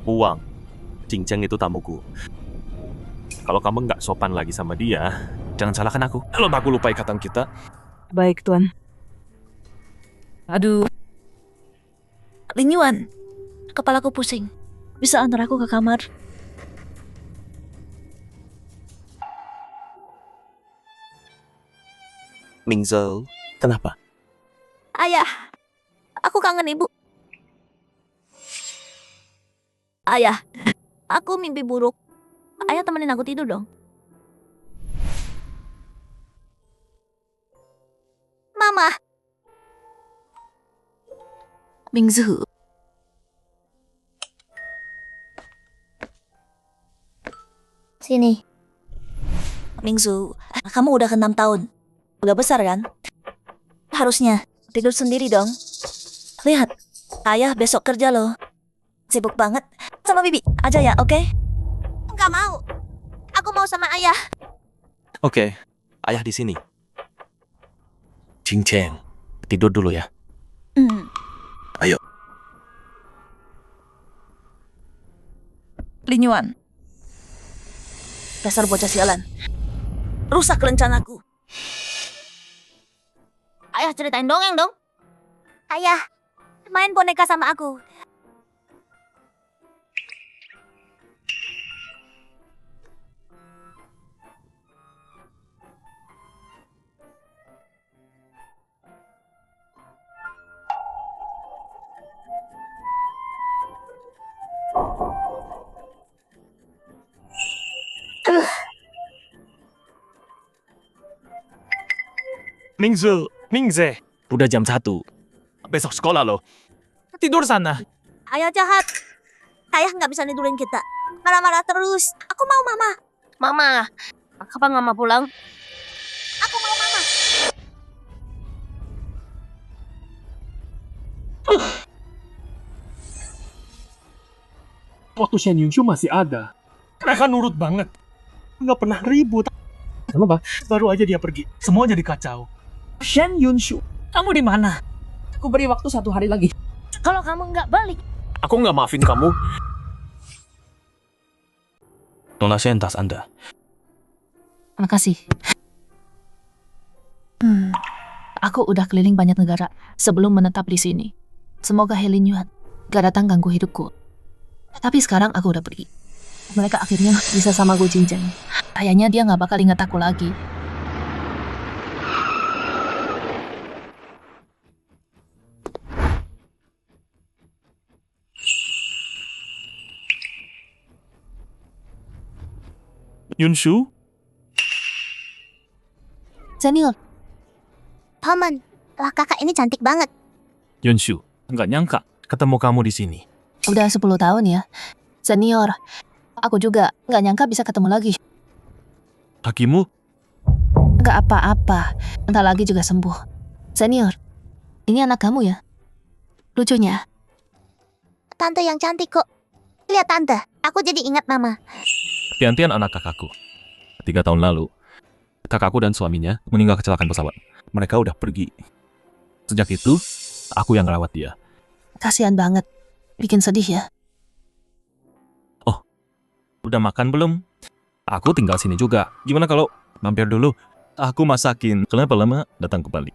Uang, Cincang itu tamuku. Kalau kamu nggak sopan lagi sama dia, jangan salahkan aku. Kalau aku lupa ikatan kita. Baik, Tuan. Aduh. Lin Yuan, kepalaku pusing. Bisa antar aku ke kamar? Mingzhou, kenapa? Ayah, aku kangen ibu. Ayah, aku mimpi buruk. Ayah temenin aku tidur dong. Mama, Mingzhu, sini. Mingzu, kamu udah ke 6 tahun. Udah besar kan? Harusnya tidur sendiri dong. Lihat, ayah besok kerja loh. Sibuk banget. Sama bibi aja ya, oke? Nggak mau. Aku mau sama ayah. Oke, ayah di sini. Cincang, tidur dulu ya. Ayo. Lin Yuan. Dasar bocah sialan. Rusak rencanaku. Ayah ceritain dongeng dong. Ayah, main boneka sama aku. Mingze, Udah jam 1. Besok sekolah loh. tidur sana. Ayah jahat. Ayah nggak bisa tidurin kita. Marah-marah terus. Aku mau mama. Mama, kapan mama pulang? Aku mau mama. Waktu Shen Yunshu masih ada, mereka nurut banget. Nggak pernah ribut. Kenapa? Baru aja dia pergi, semua jadi kacau. Shen Yunshu, kamu di mana? Aku beri waktu 1 hari lagi. Kalau kamu nggak balik, Aku nggak maafin kamu. Nona Shen, tas Anda. Makasih. Aku udah keliling banyak negara sebelum menetap di sini. Semoga Lin Yuan gak datang ganggu hidupku. Tapi sekarang aku udah pergi. Mereka akhirnya bisa sama Gu Jingjang. Kayaknya dia gak bakal ingat aku lagi. Yunshu? Senior, paman. Lah kakak ini cantik banget. Yunshu, nggak nyangka ketemu kamu di sini. udah 10 tahun ya. Senior, aku juga gak nyangka bisa ketemu lagi. Kakimu? Gak apa-apa, bentar lagi juga sembuh. Senior, ini anak kamu ya? Lucunya. Tante yang cantik kok. Lihat tante, aku jadi ingat mama. Tian-Tian anak kakakku. 3 tahun lalu, kakakku dan suaminya meninggal kecelakaan pesawat. Mereka udah pergi. Sejak itu, aku yang rawat dia. Kasihan banget. Bikin sedih ya. Udah makan belum? Aku tinggal sini juga. Gimana kalau mampir dulu? Aku masakin. Kenapa lama datang ke Bali?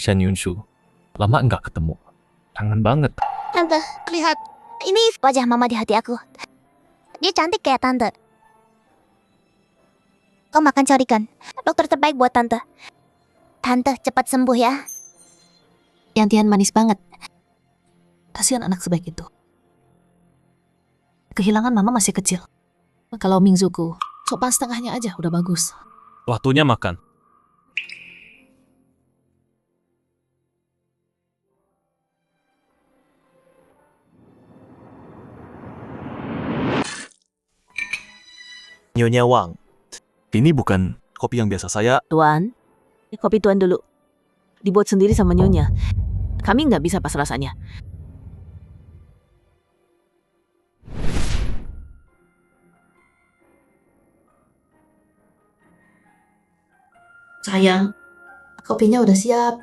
Shen Yunshu. Lama nggak ketemu. Kangen banget. Tante, lihat. Ini wajah mama di hati aku. Dia cantik kayak tante. Kau makan carikan. Dokter terbaik buat tante. Tante, cepat sembuh ya. Yantian manis banget. Kasihan anak sebaik itu. Kehilangan mama masih kecil. Kalau Mingzuku, sopan setengahnya aja udah bagus. Waktunya makan. Nyonya Wang, ini bukan kopi yang biasa saya. Tuan, kopi tuan dulu. Dibuat sendiri sama Nyonya. Kami nggak bisa pas rasanya. Sayang, kopinya udah siap.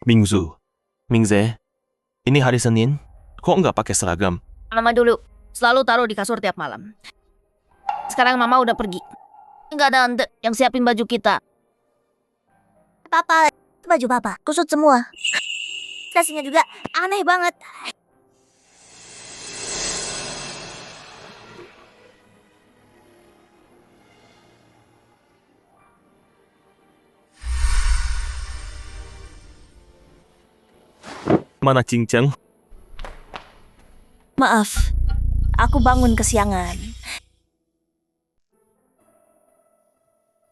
Mingzu, Mingze, ini hari Senin. Kok nggak pakai seragam? Mama dulu selalu taruh di kasur tiap malam. Sekarang mama udah pergi. Nggak ada ente yang siapin baju kita. Papa, itu baju papa. Kusut semua. Dasinya juga aneh banget. Mana Cincang? Maaf, aku bangun kesiangan.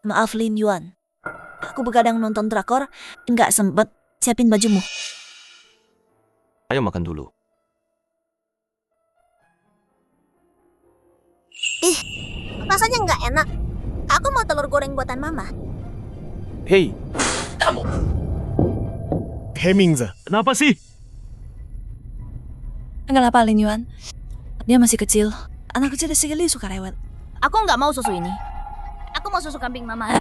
Maaf Lin Yuan. Aku begadang nonton drakor, nggak sempet siapin bajumu. Ayo makan dulu. Rasanya nggak enak. Aku mau telur goreng buatan mama. Hei, kamu. Hei Mingze, kenapa sih? Enggak apa Lin Yuan. Dia masih kecil. Anak kecil sekali suka rewel. Aku nggak mau susu ini. Aku mau susu kambing mama.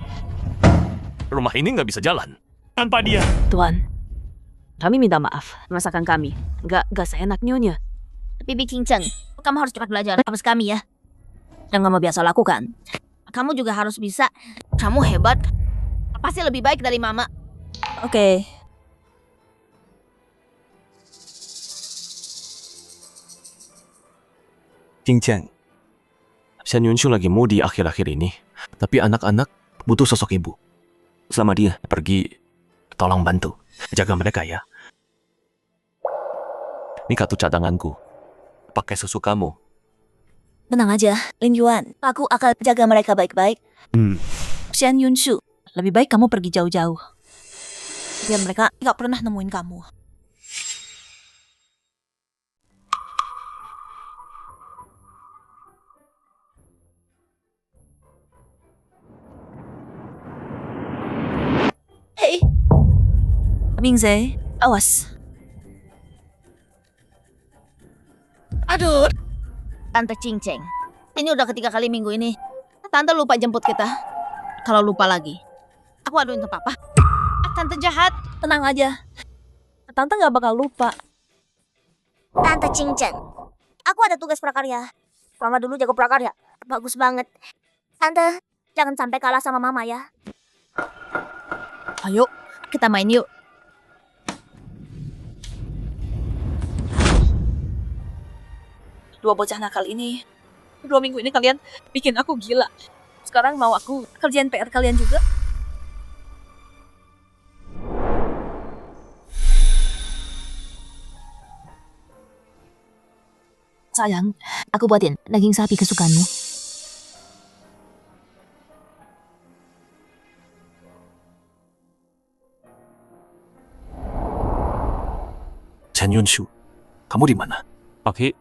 Rumah ini nggak bisa jalan. Tanpa dia. Tuan, kami minta maaf. Masakan kami nggak seenak Nyonya. Bibi Cincang, kamu harus cepat belajar habis kami ya. Yang kamu biasa lakukan. Kamu juga harus bisa. Kamu hebat. Pasti lebih baik dari mama. Oke. Cincang, Shen Yunshu lagi mau di akhir-akhir ini. Tapi anak-anak butuh sosok ibu. Selama dia pergi, tolong bantu. Jaga mereka ya. Ini kartu cadanganku. Pakai susu kamu. Tenang aja, Lin Yuan. Aku akan jaga mereka baik-baik. Shen Yunshu, lebih baik kamu pergi jauh-jauh. Biar mereka nggak pernah nemuin kamu. Hei, Mingze, awas. Aduh. Tante Cincang, ini udah ketiga kali minggu ini. Tante lupa jemput kita. Kalau lupa lagi, aku aduin ke papa. Tante jahat. Tenang aja. Tante nggak bakal lupa. Tante Cincang, aku ada tugas prakarya. Mama dulu jago prakarya. Bagus banget. Tante, jangan sampai kalah sama mama ya. Ayo, kita main yuk. Dua bocah nakal ini. 2 minggu ini kalian bikin aku gila. Sekarang mau aku kerjain PR kalian juga. Sayang, aku buatin daging sapi kesukaanmu. Shen Yunshu, kamu di mana? Oke,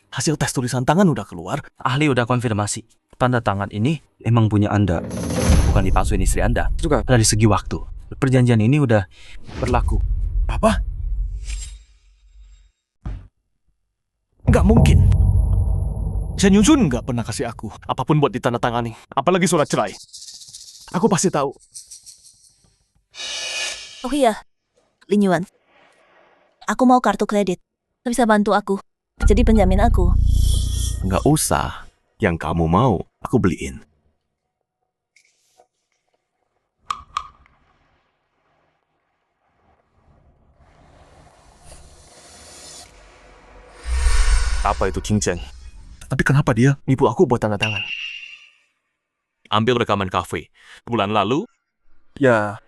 Hasil tes tulisan tangan udah keluar. ahli udah konfirmasi. Tanda tangan ini emang punya Anda. Bukan dipalsuin istri Anda. Juga dari segi waktu. Perjanjian ini udah berlaku. Apa? Nggak mungkin. Shen Yunshu nggak pernah kasih aku apapun buat ditandatangani. Apalagi surat cerai. Aku pasti tahu. Oh iya, Lin Yuan. Aku mau kartu kredit. bisa bantu aku. Jadi penjamin aku. Nggak usah. Yang kamu mau, aku beliin. Apa itu cincin? Tapi kenapa dia? Ibu aku buat tanda tangan. Ambil rekaman kafe. Bulan lalu, Ya,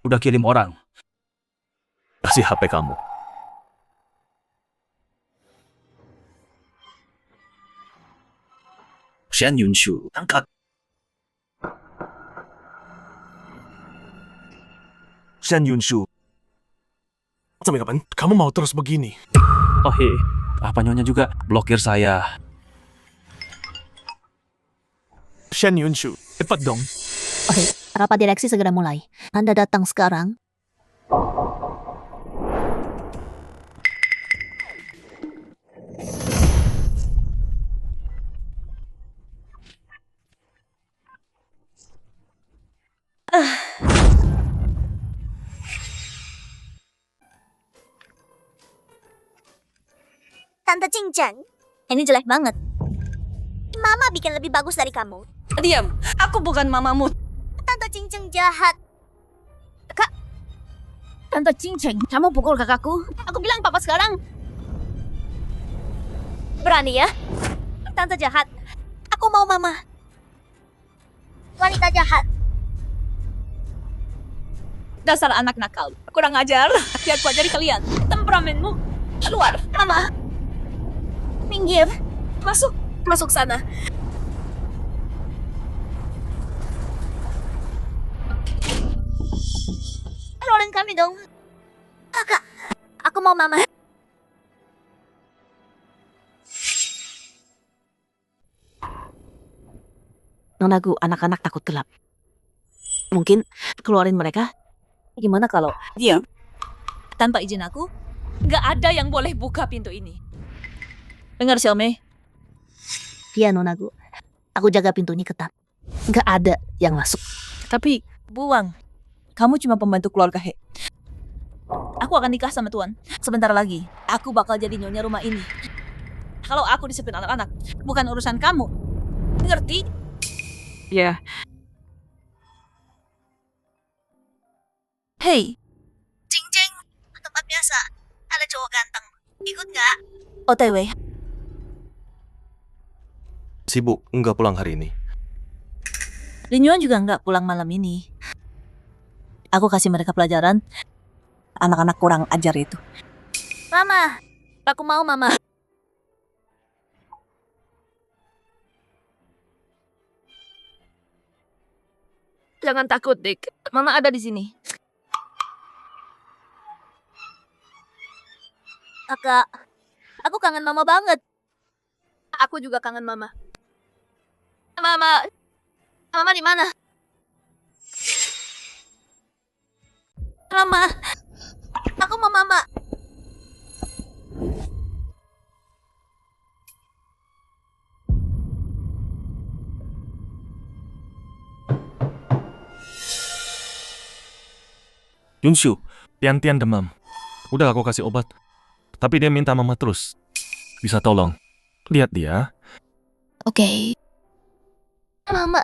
udah kirim orang. kasih HP kamu. Shen Yunshu, angkat. Shen Yunshu. Sampai kapan kamu mau terus begini? Oh hei, apa nyonya juga blokir saya? Shen Yunshu, cepat dong. Oke, rapat direksi segera mulai. Anda datang sekarang. Tante Cincang, ini jelek banget. Mama bikin lebih bagus dari kamu. Diam, aku bukan mamamu. Tante Cincang jahat. Tante Cincin, kamu pukul kakakku. Aku bilang papa sekarang. Berani ya? Tante jahat. Aku mau mama. Wanita jahat. Dasar anak nakal. Kurang ajar. Biar ku ajari kalian. Temperamenmu. Keluar. Mama. Minggir. Masuk. Masuk sana. Keluarin kami dong. Kakak. Aku mau mama. Nonagu, anak-anak takut gelap. Mungkin keluarin mereka. Gimana kalau diam? Tanpa izin aku, nggak ada yang boleh buka pintu ini. Dengar Xiaomei, Iya, Nonagu. Aku jaga pintunya ketat. Nggak ada yang masuk. tapi buang. Kamu cuma pembantu keluarga He. Aku akan nikah sama Tuan. Sebentar lagi, aku bakal jadi nyonya rumah ini. Kalau aku disipin anak-anak, bukan urusan kamu. Ngerti? Ya, Hei, Cincin. Tempat biasa. Ada cowok ganteng. Ikut nggak? OTW. Sibuk, nggak pulang hari ini. Lin Yuan juga nggak pulang malam ini. Aku kasih mereka pelajaran. Anak-anak kurang ajar itu. Mama. Aku mau mama. Jangan takut, Dik. Mama ada di sini. Kakak. Aku kangen mama banget. Aku juga kangen mama. Mama. Mama di mana? Mama. Aku mau mama. Yunshu, Tian-Tian demam. Udah aku kasih obat. Tapi dia minta mama terus. Bisa tolong. Lihat dia. Oke. Mama.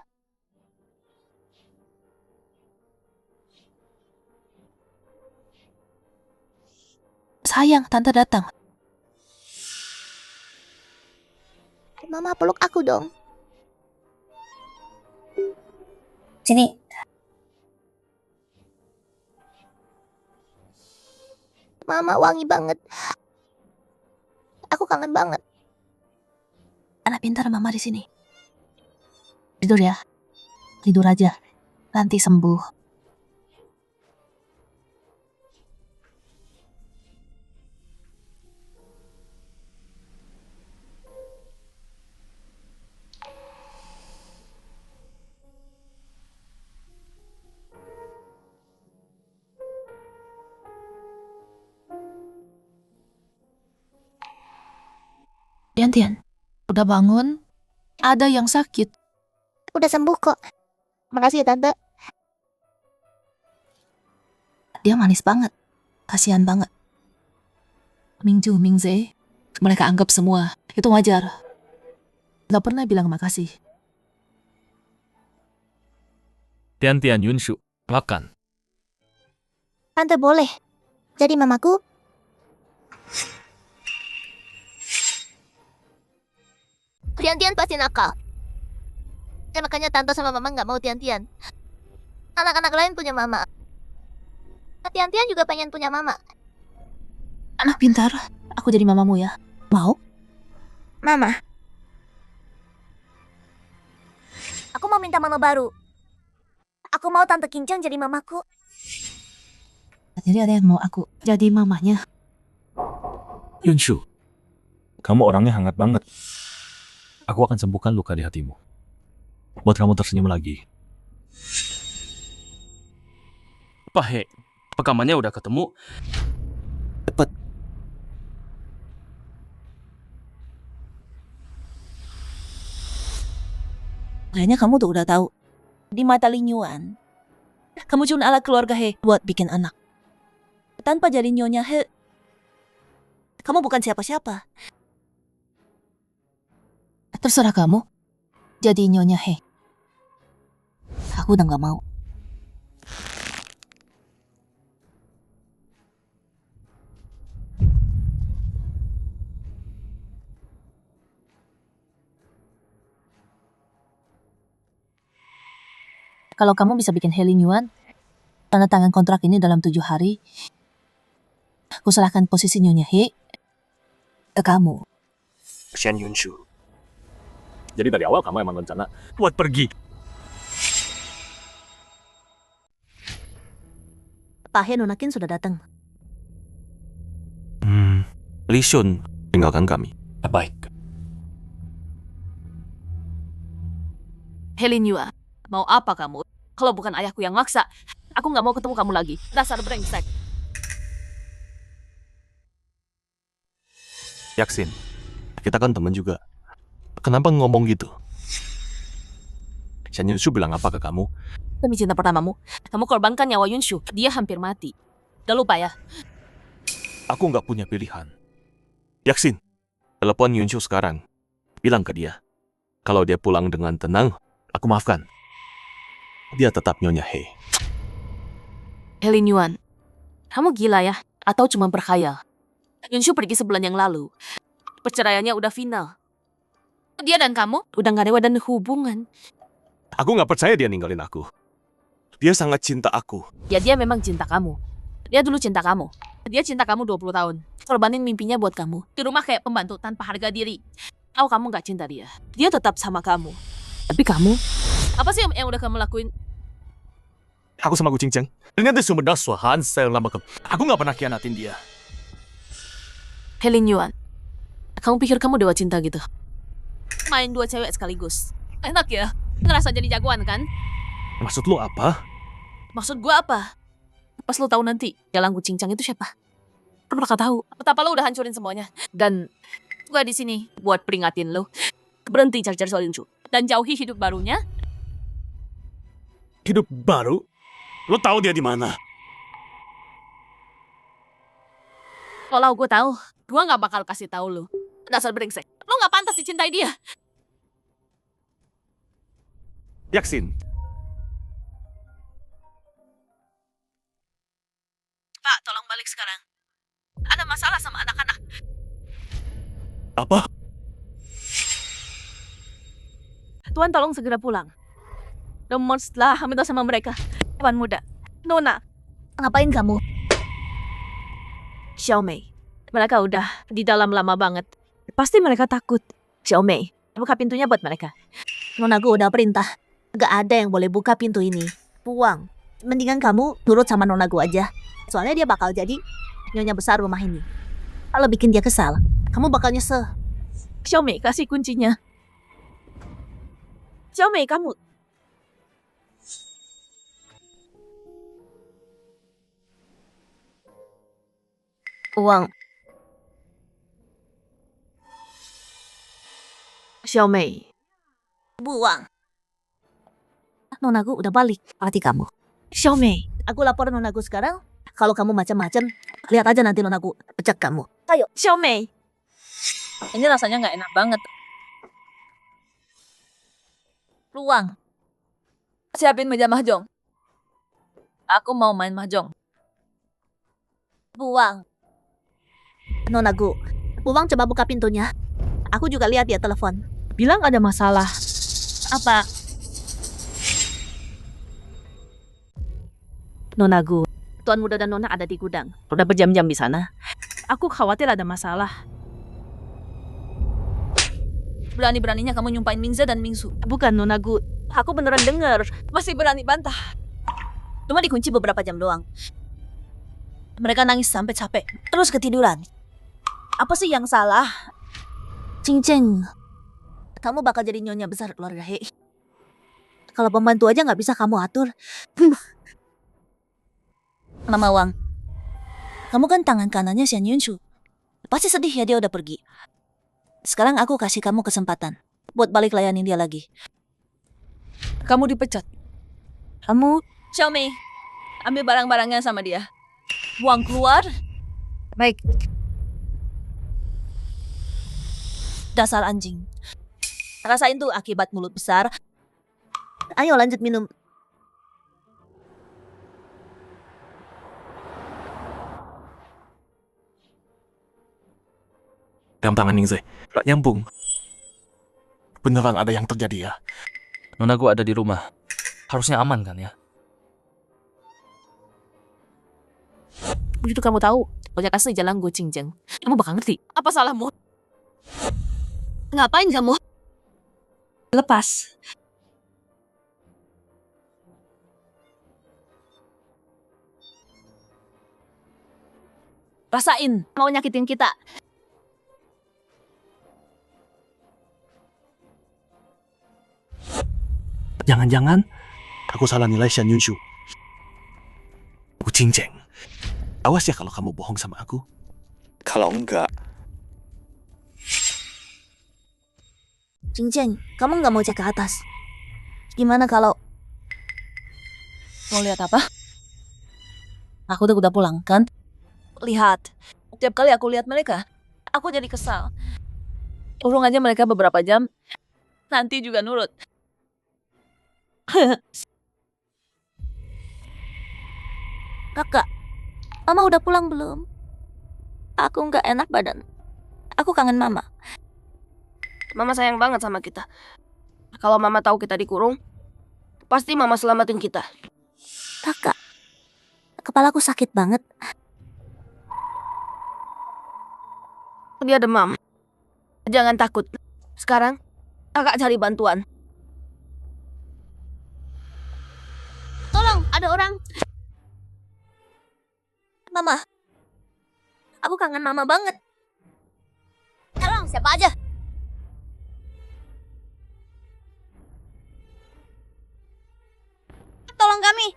Sayang, tante datang. Mama peluk aku dong. Sini. Mama wangi banget. Aku kangen banget. Anak pintar, mama di sini. Tidur ya. Tidur aja. Nanti sembuh. Tian, udah bangun? Ada yang sakit. Udah sembuh kok. Makasih ya tante. Dia manis banget. Kasihan banget. Mingju, Mingze, mereka anggap semua itu wajar. Gak pernah bilang makasih. Tian Yunshu, makan. Tante boleh. Jadi mamaku? Tian-Tian pasti nakal. Ya makanya tante sama mama nggak mau Tian-Tian. Anak-anak lain punya mama. Tian-Tian juga pengen punya mama. Anak pintar, aku jadi mamamu ya. Mau? Mama. Aku mau minta mama baru. Aku mau Tante Kincang jadi mamaku. Jadi ada yang mau aku jadi mamanya. Yunshu, kamu orangnya hangat banget. Aku akan sembuhkan luka di hatimu. Buat kamu tersenyum lagi. Apa he? Rekamannya udah ketemu. Cepet. Kayaknya kamu tuh udah tahu. Di mata Lin Yuan, kamu cuma alat keluarga He buat bikin anak. Tanpa jadi nyonya He, kamu bukan siapa-siapa. Terserah kamu. Jadi nyonya He. Aku udah gak mau. Kalau kamu bisa bikin He Lin Yuan tanda tangan kontrak ini dalam 7 hari, aku serahkan posisi nyonya He ke kamu. Shen Yunshu. Jadi dari awal kamu emang rencana buat pergi. Pak He Nonakin sudah datang. Li Shun tinggalkan kami. Baik. He Lin Yuan, mau apa kamu? Kalau bukan ayahku yang maksa, aku nggak mau ketemu kamu lagi. Dasar brengsek. Yaksin, kita kan teman juga. Kenapa ngomong gitu? Shen Yunshu bilang apa ke kamu? Demi cinta pertamamu, kamu korbankan nyawa Yunshu. Dia hampir mati. Udah lupa ya? Aku nggak punya pilihan. Yaksin, telepon Yunshu sekarang. Bilang ke dia, kalau dia pulang dengan tenang, aku maafkan. Dia tetap nyonya He. He Lin Yuan, kamu gila ya? Atau cuma berkhayal? Yunshu pergi sebulan yang lalu. Perceraiannya udah final. Dia dan kamu udah gak ada dan hubungan. Aku nggak percaya dia ninggalin aku. Dia sangat cinta aku. Ya dia memang cinta kamu. Dia dulu cinta kamu. Dia cinta kamu 20 tahun. Korbanin mimpinya buat kamu. Di rumah kayak pembantu tanpa harga diri. Tahu kamu gak cinta dia. Dia tetap sama kamu. Tapi kamu, apa sih yang udah kamu lakuin? Aku sama Gu Qingcheng. Ternyata sumber dasar saya lama ke. Aku nggak pernah khianatin dia. He Lin Yuan, kamu pikir kamu dewa cinta gitu? Main 2 cewek sekaligus. Enak ya? Ngerasa jadi jagoan kan? Maksud lo apa? Maksud gua apa? Pas lo tahu nanti, jalan Gu Qingchang itu siapa? Lo bakal tahu betapa lo udah hancurin semuanya. Dan gua di sini buat peringatin lo. Berhenti cari-cari soal Yunshu. Dan jauhi hidup barunya. Hidup baru? Lo tahu dia di mana? Kalau gue tahu, gue nggak bakal kasih tahu lo. Dasar brengsek. Lo nggak pantas dicintai dia. Yaksin, Pak, tolong balik sekarang. Ada masalah sama anak-anak. Apa? Tuan tolong segera pulang. Namun setelah minta sama mereka. Tuan muda. Nona. Ngapain kamu? Xiaomei. Mereka udah di dalam lama banget. Pasti mereka takut. Xiaomei, buka pintunya buat mereka. Nonaku udah perintah. Gak ada yang boleh buka pintu ini. Buang. Mendingan kamu nurut sama Nonaku aja. Soalnya dia bakal jadi nyonya besar rumah ini. Kalau bikin dia kesal, kamu bakal nyesel. Xiaomei, kasih kuncinya. Xiaomei, kamu. Uang. Xiaomei. Buang. Nonaku udah balik. Hati kamu. Xiaomei. Aku lapor Nonaku sekarang. Kalau kamu macam-macam, lihat aja nanti Nonaku pecat kamu. Ayo. Xiaomei. Ini rasanya nggak enak banget. Luang. Siapin meja mahjong. Aku mau main mahjong. Buang. Nona Gu, Buang coba buka pintunya. Aku juga lihat dia telepon. Bilang ada masalah. Apa? Nona Gu, Tuan Muda dan Nona ada di gudang. Udah berjam-jam di sana. Aku khawatir ada masalah. Berani-beraninya kamu nyumpain Mingze dan Mingsu. Bukan Nona Gu, aku beneran denger. Masih berani bantah. Cuma dikunci beberapa jam doang. Mereka nangis sampai capek. Terus ketiduran. Apa sih yang salah? Cincin, kamu bakal jadi nyonya besar keluarga He. Kalau pembantu aja nggak bisa kamu atur. Mama Wang, kamu kan tangan kanannya Xian Yunshu. Pasti sedih ya dia udah pergi. Sekarang aku kasih kamu kesempatan buat balik layanin dia lagi. Kamu dipecat. Kamu, Xiaomei, ambil barang-barangnya sama dia. Buang keluar. Baik, Dasar anjing. Rasain tuh akibat mulut besar. Ayo lanjut minum. Dalam tangan Ningze. Gak nyambung. Beneran ada yang terjadi ya? Nona gue ada di rumah. Harusnya aman kan ya? begitu kamu tahu, banyak kasih jalan gue Cingjeng. Kamu bakal ngerti. Apa salahmu? Ngapain kamu? Lepas. Rasain. Mau nyakitin kita. Jangan-jangan aku salah nilai Xian Yunshu. Aku cinceng. Awas ya kalau kamu bohong sama aku. Kalau enggak, Cincin, kamu nggak mau cek ke atas? Gimana kalau Mau lihat apa? Aku udah pulang kan? Lihat. Tiap kali aku lihat mereka, aku jadi kesal. Urung aja mereka beberapa jam, nanti juga nurut. kakak? Mama udah pulang belum? Aku nggak enak badan. Aku kangen mama. Mama sayang banget sama kita. Kalau mama tahu kita dikurung, pasti mama selamatin kita. Kakak, kepalaku sakit banget. Dia demam. Jangan takut. Sekarang, kakak cari bantuan. Tolong, ada orang. Mama, aku kangen mama banget. Tolong, siapa aja? Tolong kami.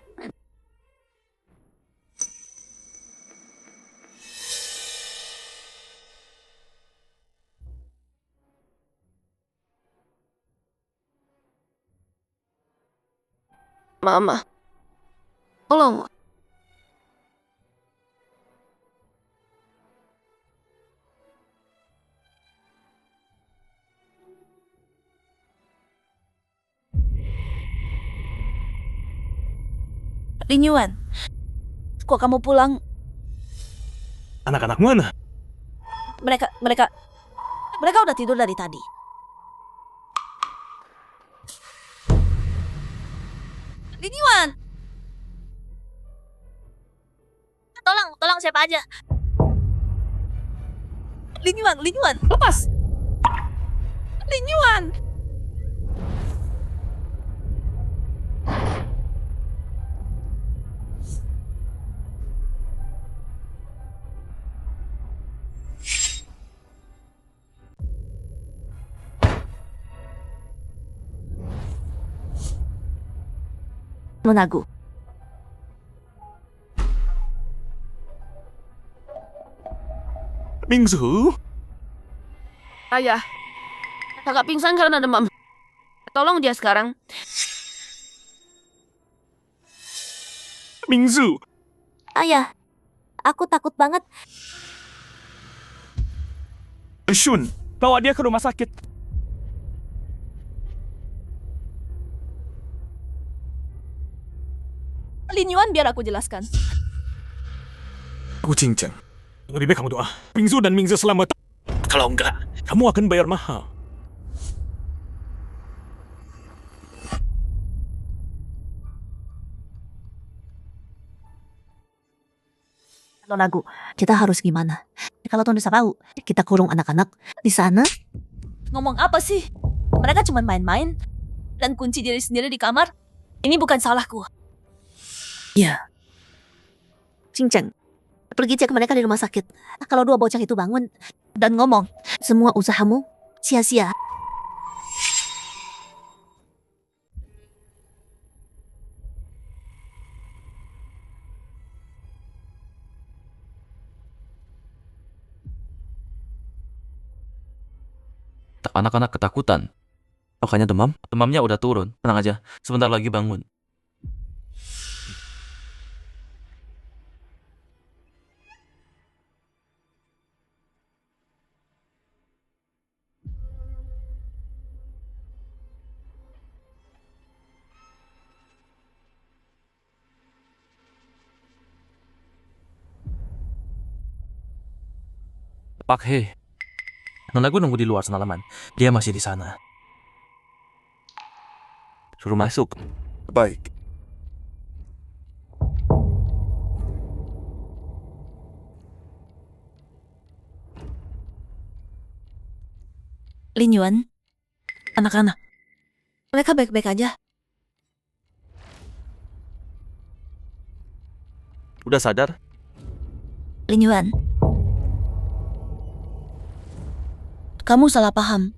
Mama. Tolong. Lin Yuan, kok kamu pulang? anak-anak mana? Mereka udah tidur dari tadi. Lin Yuan, Tolong siapa aja? Lin Yuan, lepas. Lin Yuan. Nonagu. Mingzu? Ayah. Kakak pingsan karena demam. Tolong dia sekarang. Mingzu? Ayah, aku takut banget. Shun, bawa dia ke rumah sakit. Lin Yuan, biar aku jelaskan. Gu Qingzheng, lebih baik kamu doa. Mingzu dan Mingze selamat. Kalau enggak, kamu akan bayar mahal. Nonagu, kita harus gimana? Kalau Tuan Desa tahu, kita kurung anak-anak di sana. Ngomong apa sih? Mereka cuma main-main dan kunci diri sendiri di kamar. Ini bukan salahku. Ya. Cincang, pergi cek mereka di rumah sakit. Kalau dua bocah itu bangun dan ngomong, semua usahamu sia-sia. Anak-anak ketakutan. Makanya demam. Demamnya udah turun. Tenang aja. Sebentar lagi bangun. Pak He. Nona gue nunggu di luar semalaman. Dia masih di sana. Suruh masuk. Baik. Lin Yuan, anak-anak, mereka baik-baik aja. Udah sadar? Lin Yuan, kamu salah paham.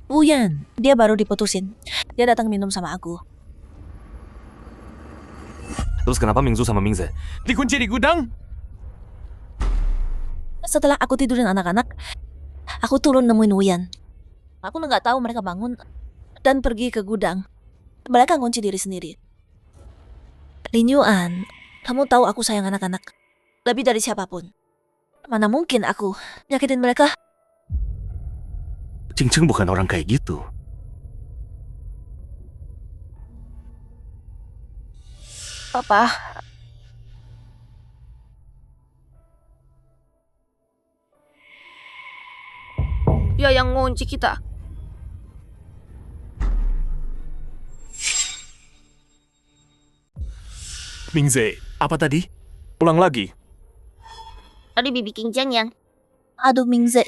Uyan, dia baru diputusin. Dia datang minum sama aku. Terus kenapa Mingzu sama Mingze? Dikunci di gudang? Setelah aku tidurin anak-anak, aku turun nemuin Uyan. Aku nggak tahu mereka bangun dan pergi ke gudang. Mereka ngunci diri sendiri. Lin Yuan, kamu tahu aku sayang anak-anak lebih dari siapapun. Mana mungkin aku nyakitin mereka? Qingzheng bukan orang kayak gitu. Papa. Dia yang ngunci kita. Mingze, apa tadi? Ulang lagi. Tadi Bibi Qingzheng yang Aduh Mingze,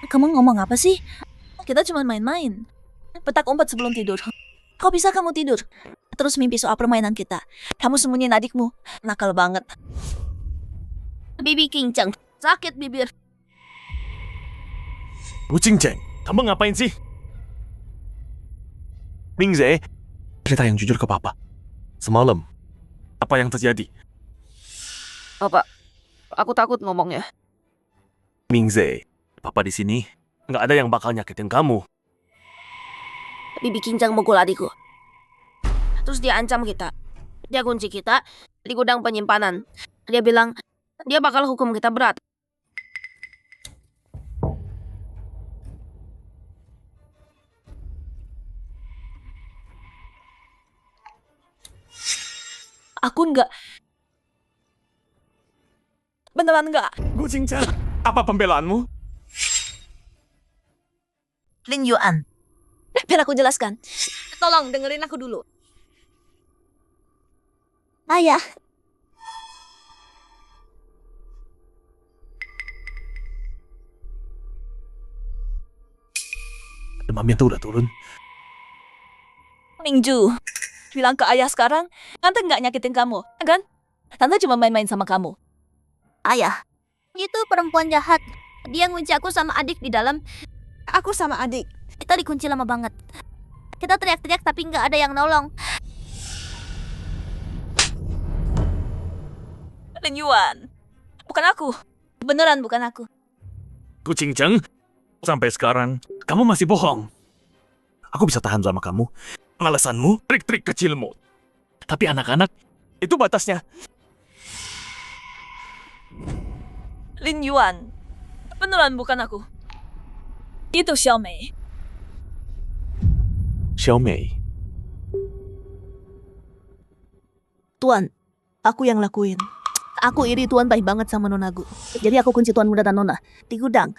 kamu ngomong apa sih? Kita cuma main-main. Petak umpet sebelum tidur. Kok bisa kamu tidur? Terus mimpi soal permainan kita. Kamu sembunyiin adikmu. Nakal banget. Bibi Qingzheng sakit bibir. Gu Qingzheng, kamu ngapain sih? Mingze, Cerita yang jujur ke papa. semalam Apa yang terjadi? Papa, aku takut ngomongnya. Mingze, papa di sini nggak ada yang bakal nyakitin kamu. Bibi Qingzheng mukul adikku. Terus dia ancam kita. Dia kunci kita di gudang penyimpanan. Dia bilang dia bakal hukum kita berat. Aku enggak. Beneran enggak. Gu Qingzheng, apa pembelaanmu? Lin Yuan, Biar aku jelaskan. Tolong dengerin aku dulu. Ayah, Demamnya tuh udah turun. Mingju, bilang ke ayah sekarang, Tante nggak nyakitin kamu, kan? Tante cuma main-main sama kamu. ayah. Itu perempuan jahat. Dia ngunci aku sama adik di dalam. Aku sama adik. Kita dikunci lama banget. Kita teriak-teriak tapi nggak ada yang nolong. Lin Yuan. Bukan aku. Beneran bukan aku. Gu Qingzheng, sampai sekarang kamu masih bohong. Aku bisa tahan sama kamu. Alasanmu, trik-trik kecilmu. Tapi anak-anak, itu batasnya. Lin Yuan. Beneran bukan aku. Itu Xiaomei. Xiaomei. Tuan, aku yang lakuin. Aku iri Tuan baik banget sama Nonagu. Jadi aku kunci Tuan Muda dan Nona di gudang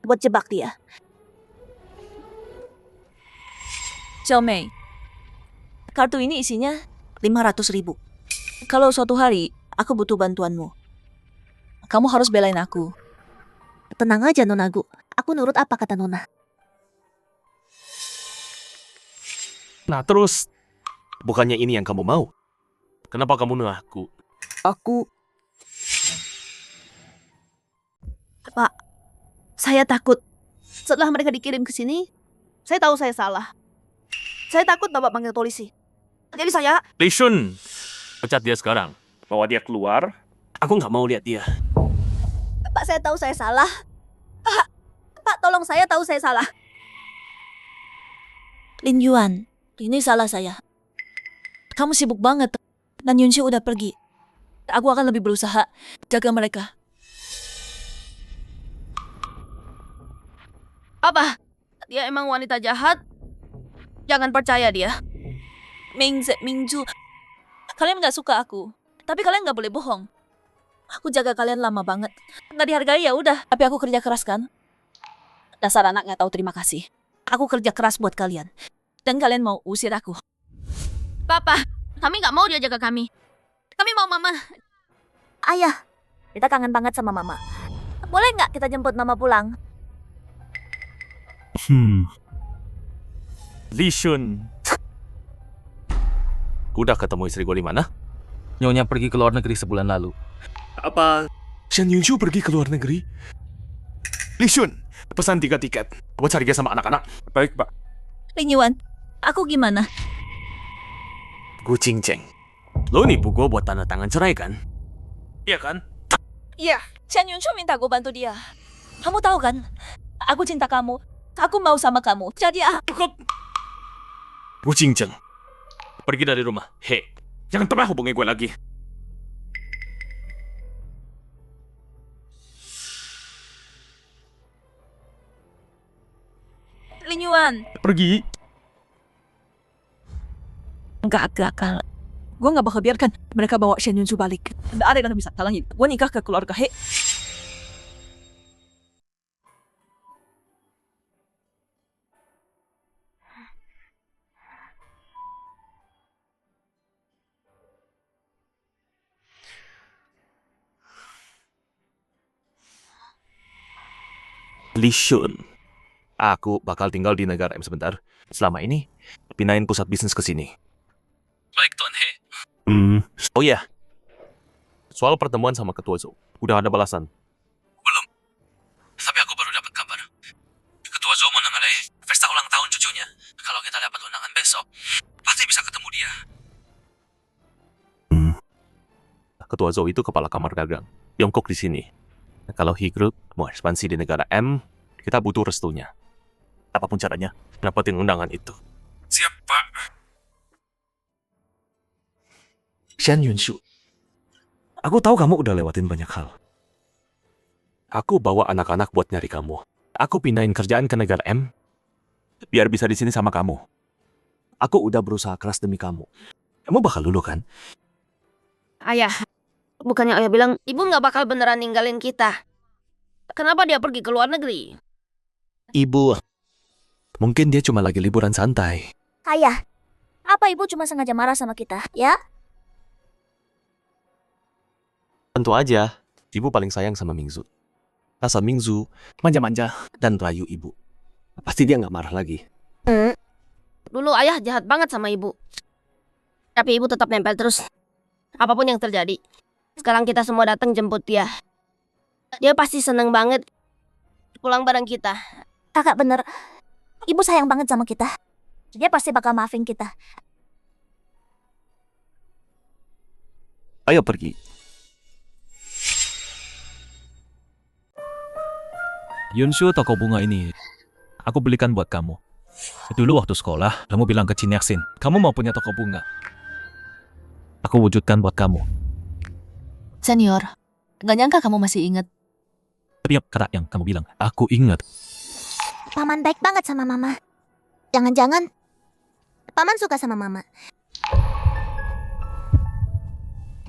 buat jebak dia. Xiaomei, kartu ini isinya 500.000. Kalau suatu hari aku butuh bantuanmu, kamu harus belain aku. Tenang aja Nonagu, aku nurut apa kata Nona. Nah terus, Bukannya ini yang kamu mau? Kenapa kamu mengaku? Aku... Pak, saya takut. Setelah mereka dikirim ke sini, saya tahu saya salah. Saya takut Bapak panggil polisi. Jadi saya... Li Shun, pecat dia sekarang. Bawa dia keluar. Aku nggak mau lihat dia. Pak, saya tahu saya salah. Pak, tolong saya tahu saya salah. Lin Yuan, ini salah saya. Kamu sibuk banget dan Yunxi udah pergi. Aku akan lebih berusaha jaga mereka. Apa? Dia emang wanita jahat? Jangan percaya dia. Mingze, Mingju, kalian nggak suka aku, tapi kalian nggak boleh bohong. Aku jaga kalian lama banget. Nggak dihargai ya udah. Tapi aku kerja keras kan. Dasar anak nggak tahu terima kasih. Aku kerja keras buat kalian. Dan kalian mau usir aku. Papa, kami nggak mau dia jaga kami. Kami mau mama. Ayah, kita kangen banget sama mama. Boleh nggak kita jemput mama pulang? Li Shun. Udah ketemu istri gue di mana? Nyonya pergi ke luar negeri sebulan lalu. apa Shen Yunshu pergi ke luar negeri? Li Shun, pesan 3 tiket. Buat cari dia sama anak-anak. Baik, Pak. Lin Yuan, aku gimana? Gu Qingcheng. Lo nipu gue buat tanda tangan cerai kan? Iya kan? Iya, Chen Yunshu minta gue bantu dia. Kamu tahu kan? Aku cinta kamu. Aku mau sama kamu. Jadi Cukup. Gu Qingcheng, pergi dari rumah. Hei, jangan pernah hubungi gue lagi. Lin Yuan. Pergi. Gak akal. Gue gak bakal biarkan mereka bawa Shen Yunsu balik. Gak ada yang bisa talangin. Gue nikah ke keluarga He. Li Shun. Aku bakal tinggal di negara M sebentar. Selama ini, pindahin pusat bisnis ke sini. Baik, Tuan He. Oh iya. Soal pertemuan sama Ketua Zhou, udah ada balasan. Belum. Tapi aku baru dapat kabar. Ketua Zhou mau ngadain pesta ulang tahun cucunya. Kalau kita dapat undangan besok, pasti bisa ketemu dia. Ketua Zhou itu kepala kamar dagang. Tiongkok di sini. Kalau He Group mau ekspansi di negara M, kita butuh restunya. Apapun caranya, dapetin undangan itu. Siap, Pak. Shen Yunshu, aku tahu kamu udah lewatin banyak hal. Aku bawa anak-anak buat nyari kamu. Aku pindahin kerjaan ke negara M, biar bisa di sini sama kamu. Aku udah berusaha keras demi kamu. Kamu bakal lulu kan? Ayah, bukannya ayah bilang ibu nggak bakal beneran ninggalin kita. Kenapa dia pergi ke luar negeri? Ibu, mungkin dia cuma lagi liburan santai. Ayah, apa ibu cuma sengaja marah sama kita, ya? Tentu aja, ibu paling sayang sama Mingzu. Asal Mingzu manja-manja dan rayu ibu. Pasti dia nggak marah lagi. Dulu ayah jahat banget sama ibu. Tapi ibu tetap nempel terus. Apapun yang terjadi. Sekarang kita semua datang jemput dia. Dia pasti seneng banget pulang bareng kita. Kakak bener, ibu sayang banget sama kita. Dia pasti bakal maafin kita. Ayo pergi. Yunshu, toko bunga ini aku belikan buat kamu. Dulu waktu sekolah, kamu bilang ke Chin Yaksin, kamu mau punya toko bunga. Aku wujudkan buat kamu. Senior, gak nyangka kamu masih ingat. Tapi kata yang kamu bilang, aku ingat. Paman baik banget sama Mama. Jangan-jangan Paman suka sama Mama.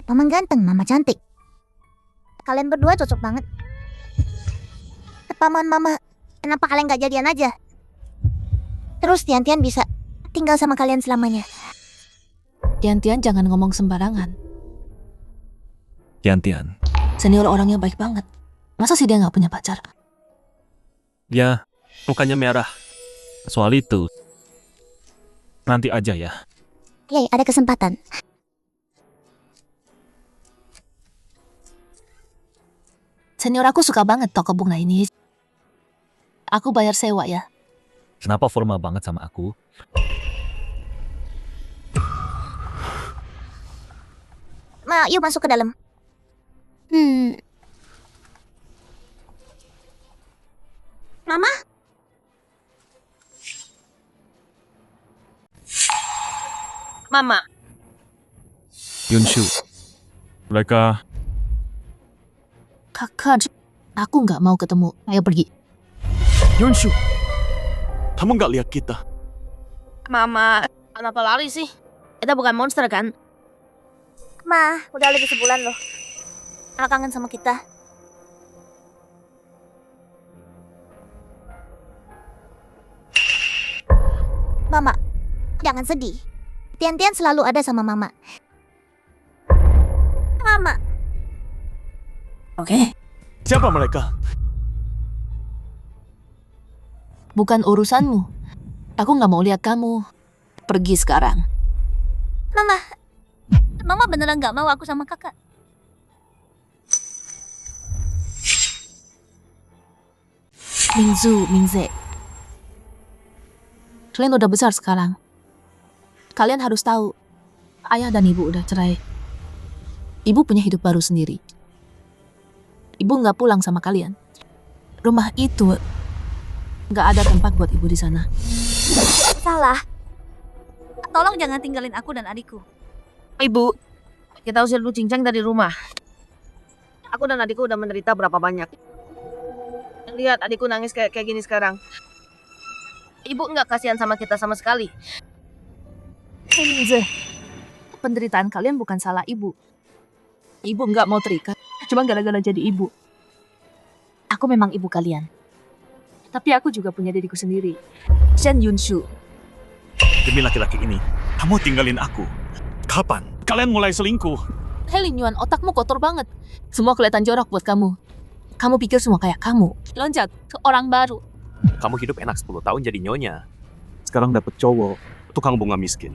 Paman ganteng, Mama cantik. Kalian berdua cocok banget. Paman, Mama, kenapa kalian gak jadian aja? Terus Tian-Tian bisa tinggal sama kalian selamanya. Tian-Tian jangan ngomong sembarangan. Tian-Tian, Senior orangnya baik banget. Masa sih dia nggak punya pacar? dia mukanya merah. Soal itu, nanti aja ya. Yay, ada kesempatan. Senior aku suka banget toko bunga ini. Aku bayar sewa ya. Kenapa formal banget sama aku? Yuk masuk ke dalam. Mama? Mama, Yunshu, mereka Kakak, aku nggak mau ketemu. Ayo pergi. Yunshu, kamu nggak lihat kita? Mama, kenapa lari sih? Kita bukan monster kan? Ma, udah lebih sebulan loh. Anak kangen sama kita. Mama, jangan sedih. Tian-Tian selalu ada sama Mama. Mama. Oke. Siapa mereka? Bukan urusanmu. Aku nggak mau lihat kamu. Pergi sekarang. Mama beneran gak mau aku sama kakak. Mingzu, Mingze. Kalian udah besar sekarang. Kalian harus tahu, ayah dan ibu udah cerai. Ibu punya hidup baru sendiri. Ibu nggak pulang sama kalian. Rumah itu nggak ada tempat buat ibu di sana. Salah. Tolong jangan tinggalin aku dan adikku. Ibu, kita usir dulu Cincang dari rumah. Aku dan adikku udah menderita berapa banyak. Lihat adikku nangis kayak gini sekarang. Ibu nggak kasihan sama kita sama sekali. Hei Mingze, penderitaan kalian bukan salah ibu. Ibu nggak mau terikat, cuma gara-gara jadi ibu. Aku memang ibu kalian. Tapi aku juga punya diriku sendiri. Shen Yunshu. Demi laki-laki ini, kamu tinggalin aku. Kapan kalian mulai selingkuh? Hei Lin Yuan, otakmu kotor banget. Semua kelihatan jorok buat kamu. Kamu pikir semua kayak kamu. Loncat ke orang baru. Kamu hidup enak 10 tahun jadi nyonya. Sekarang dapet cowok, tukang bunga miskin.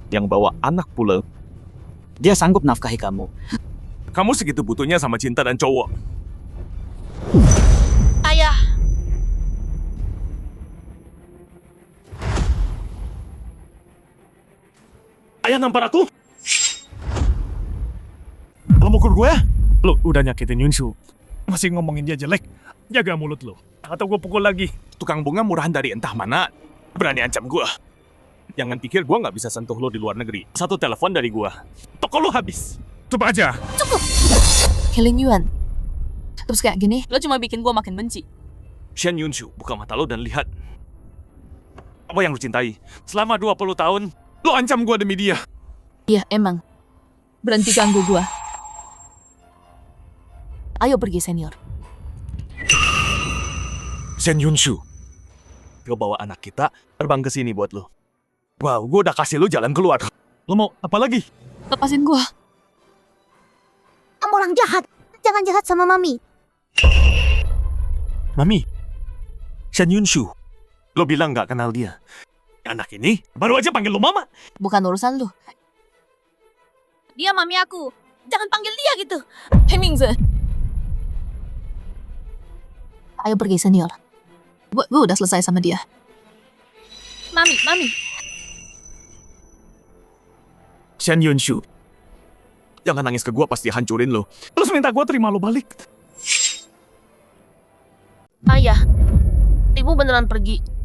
Yang bawa anak pula. Dia sanggup nafkahi kamu. Kamu segitu butuhnya sama cinta dan cowok. Ayah, Ayah nampar aku? Lo mukul gue? Lo udah nyakitin Yunshu. Masih ngomongin dia jelek. Jaga mulut lo. Atau gue pukul lagi. Tukang bunga murahan dari entah mana. Berani ancam gue. Jangan pikir gue nggak bisa sentuh lo di luar negeri. Satu telepon dari gue. Toko lo habis. Coba aja. Hei Lin Yuan. Terus kayak gini, lo cuma bikin gua makin benci. Shen Yunshu, buka mata lo dan lihat. Apa yang lo cintai? Selama 20 tahun, Lo ancam gue demi dia. Iya, emang. Berhenti ganggu gua. Ayo pergi, senior. Shen Yunshu. gue bawa anak kita terbang ke sini buat lo. Wow, gue udah kasih lo jalan keluar. Lo mau apa lagi? Lepasin gua. Kamu orang jahat. Jangan jahat sama Mami. Mami. Shen Yunshu. Lo bilang gak kenal dia. Anak ini baru aja panggil lo mama. Bukan urusan lu. dia mami aku. Jangan panggil dia gitu. Hei Mingze. Ayo pergi, senior. Gue udah selesai sama dia. Mami. Shen Yunshu. Jangan nangis ke gue pas dia hancurin lo. Terus minta gue terima lo balik. Ayah, ibu beneran pergi.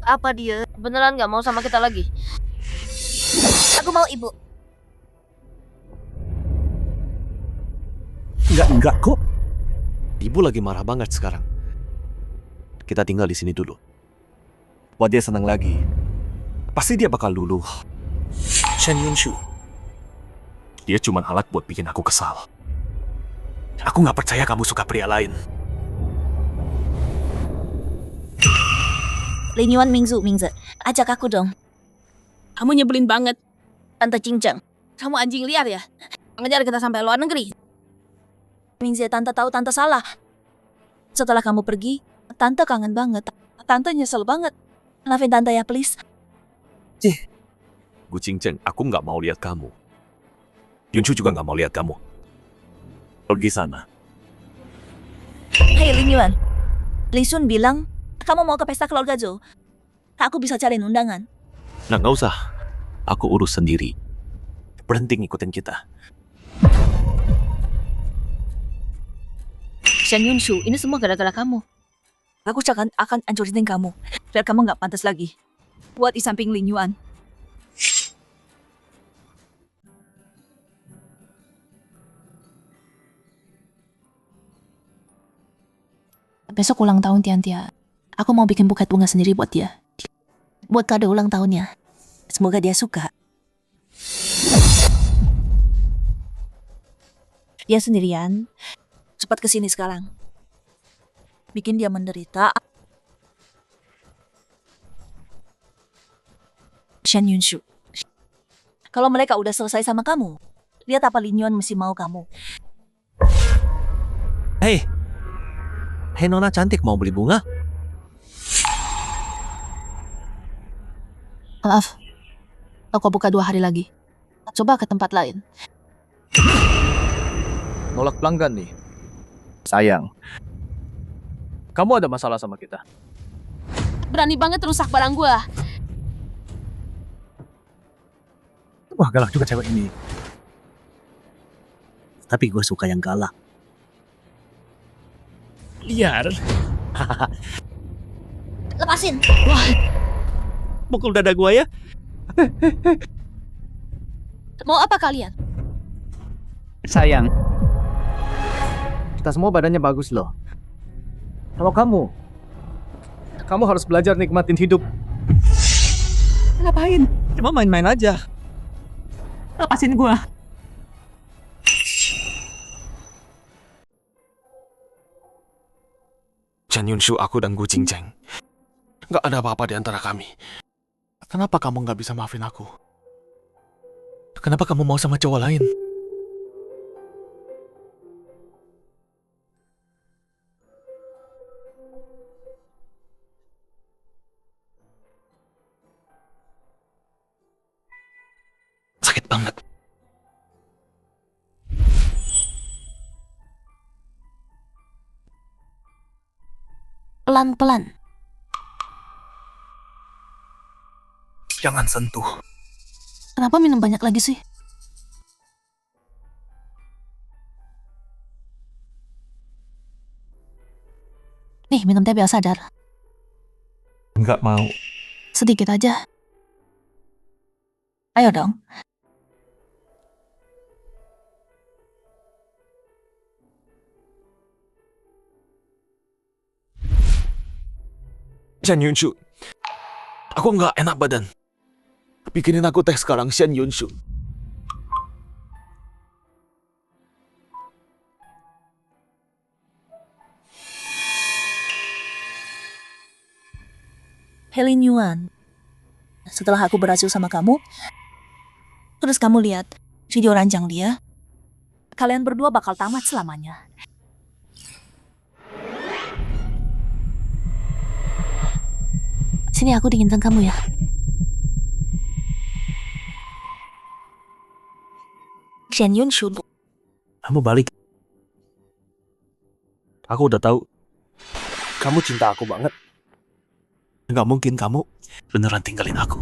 Apa dia beneran gak mau sama kita lagi? Aku mau ibu. Enggak kok. Ibu lagi marah banget sekarang. kita tinggal di sini dulu. Buat dia senang lagi. Pasti dia bakal luluh. Shen Yunshu. Dia cuma alat buat bikin aku kesal. Aku nggak percaya kamu suka pria lain. Lin Yuan Mingzu, ajak aku dong. Kamu nyebelin banget. Tante Cincang, kamu anjing liar ya? Ngejar kita sampai luar negeri. Mingze, tante tahu tante salah. Setelah kamu pergi, tante kangen banget. Tante nyesel banget. Maafin tante ya, please. Gu Qingzhen, aku nggak mau lihat kamu. Yunshu juga nggak mau lihat kamu. Pergi sana. Hei Lin Yuan, Li Sun bilang kamu mau ke pesta keluarga Zhou. Aku bisa cariin undangan. Nah, nggak usah. Aku urus sendiri. Berhenti ngikutin kita. Shen Yunshu, ini semua gara-gara kamu. Aku akan hancurin kamu. Biar kamu nggak pantas lagi. Buat di samping Lin Yuan. Besok ulang tahun Tiantia. Aku mau bikin buket bunga sendiri buat dia. Buat kado ulang tahunnya. Semoga dia suka. Dia sendirian. Cepat kesini sekarang. Bikin dia menderita. Shen Yunshu. Kalau mereka udah selesai sama kamu, lihat apa Lin Yuan masih mau kamu. Hei Nona cantik, mau beli bunga? Maaf. Aku buka 2 hari lagi. Coba ke tempat lain. Nolak pelanggan nih. Sayang. Kamu ada masalah sama kita? Berani banget rusak barang gua. Wah, galak juga cewek ini. Tapi gue suka yang galak. Liar. Lepasin. Pukul dada gua ya? Mau apa kalian? Sayang. Kita semua badannya bagus loh. Kalau kamu harus belajar nikmatin hidup. Ngapain? Cuma main-main aja. Lepasin gua. Chen Yunshu, aku dan Gu Qingzhen. Nggak ada apa-apa di antara kami. Kenapa kamu nggak bisa maafin aku? Kenapa kamu mau sama cowok lain? Sakit banget. Pelan-pelan. Jangan sentuh. Kenapa minum banyak lagi sih? Nih, minum teh biar sadar. Nggak mau. Sedikit aja. Ayo dong. Chen Yunshu, aku nggak enak badan. Bikinin aku teh sekarang, Chen Yunshu. Helen Yuan. Setelah aku berhasil sama kamu, terus kamu lihat video ranjang dia, kalian berdua bakal tamat selamanya. Sini aku dinginkan kamu ya. Shen Yunshu. Kamu balik. Aku udah tahu. Kamu cinta aku banget. Nggak mungkin kamu Beneran tinggalin aku.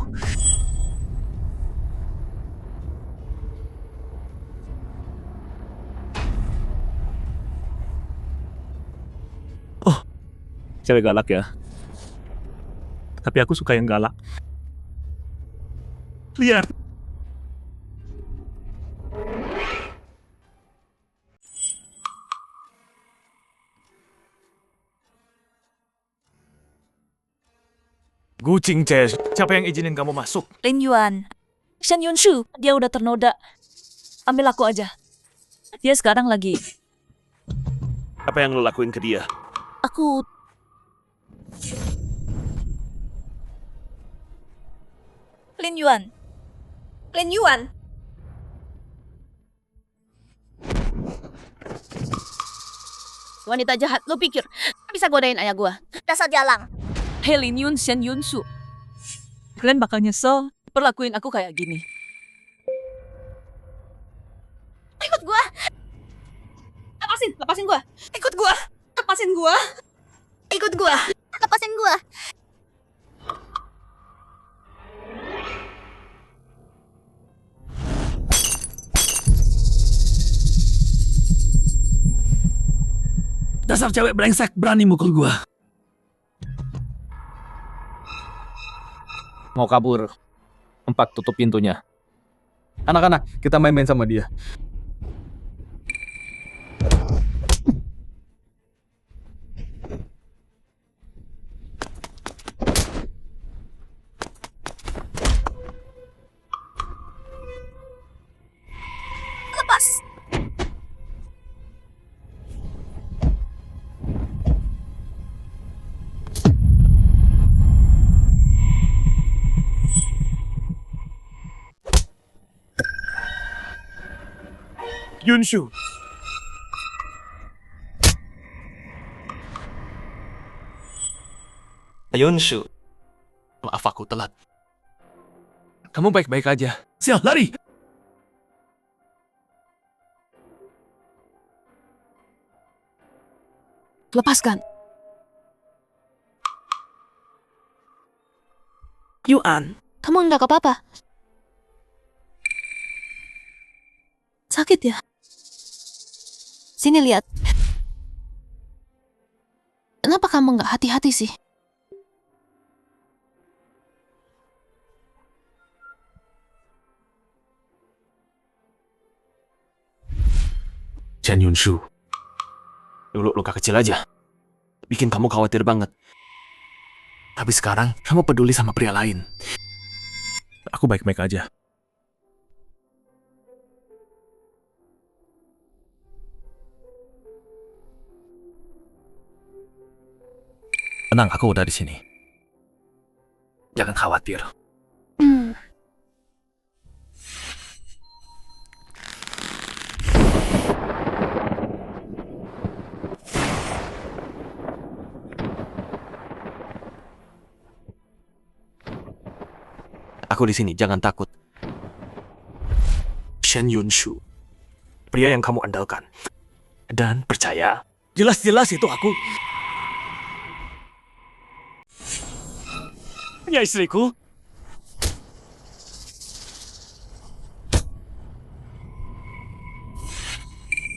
Cewek galak ya. Tapi aku suka yang galak. Liar. Gucing Ces, siapa yang izinin kamu masuk? Lin Yuan. Shen Yunshu, dia udah ternoda. Ambil aku aja. Dia sekarang lagi... Apa yang lo lakuin ke dia? Aku... Lin Yuan. Lin Yuan. Wanita jahat, lu pikir bisa godain ayah gua? Dasar jalang. Hei Lin Yun, Shen Yunsu. Kalian bakal nyesel perlakuin aku kayak gini. Ikut gua. Lepasin gua. Ikut gua. Lepasin gua. Ikut gua. Lepasin gua. Dasar cewek brengsek berani mukul gua. Mau kabur. Empat, tutup pintunya. Anak-anak, kita main-main sama dia. Lepas. Yunshu. Yunshu. Maaf aku telat. Kamu baik-baik aja. Sial, lari! Lepaskan. Yuan. Kamu enggak apa-apa. Sakit ya? Sini lihat. Kenapa kamu nggak hati-hati sih? Chen Yunshu. Dulu luka kecil aja. Bikin kamu khawatir banget. Tapi sekarang kamu peduli sama pria lain. Aku baik-baik aja. Tenang, aku udah di sini. Jangan khawatir. Aku di sini, jangan takut. Shen Yunshu, pria yang kamu andalkan. Dan percaya. Jelas-jelas itu aku. Ya istriku.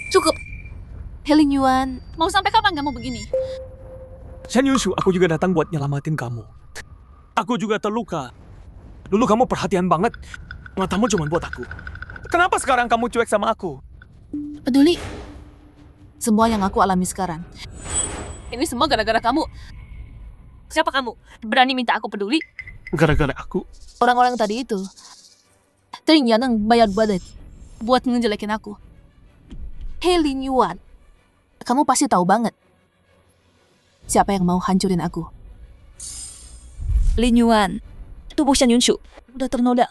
Cukup. Helen Yuan, mau sampai kapan kamu begini? Shen Yunshu, aku juga datang buat nyelamatin kamu. Aku juga terluka. Dulu kamu perhatian banget. Matamu cuma buat aku. Kenapa sekarang kamu cuek sama aku? Peduli. Semua yang aku alami sekarang. Ini semua gara-gara kamu. Siapa kamu? Berani minta aku peduli? Gara-gara aku. Orang-orang tadi itu. Ternyata yang bayar buat ngejelekin aku. Helen Yuan. Kamu pasti tahu banget. Siapa yang mau hancurin aku? Lin Yuan. Tubuh Shen Yunshu udah ternoda.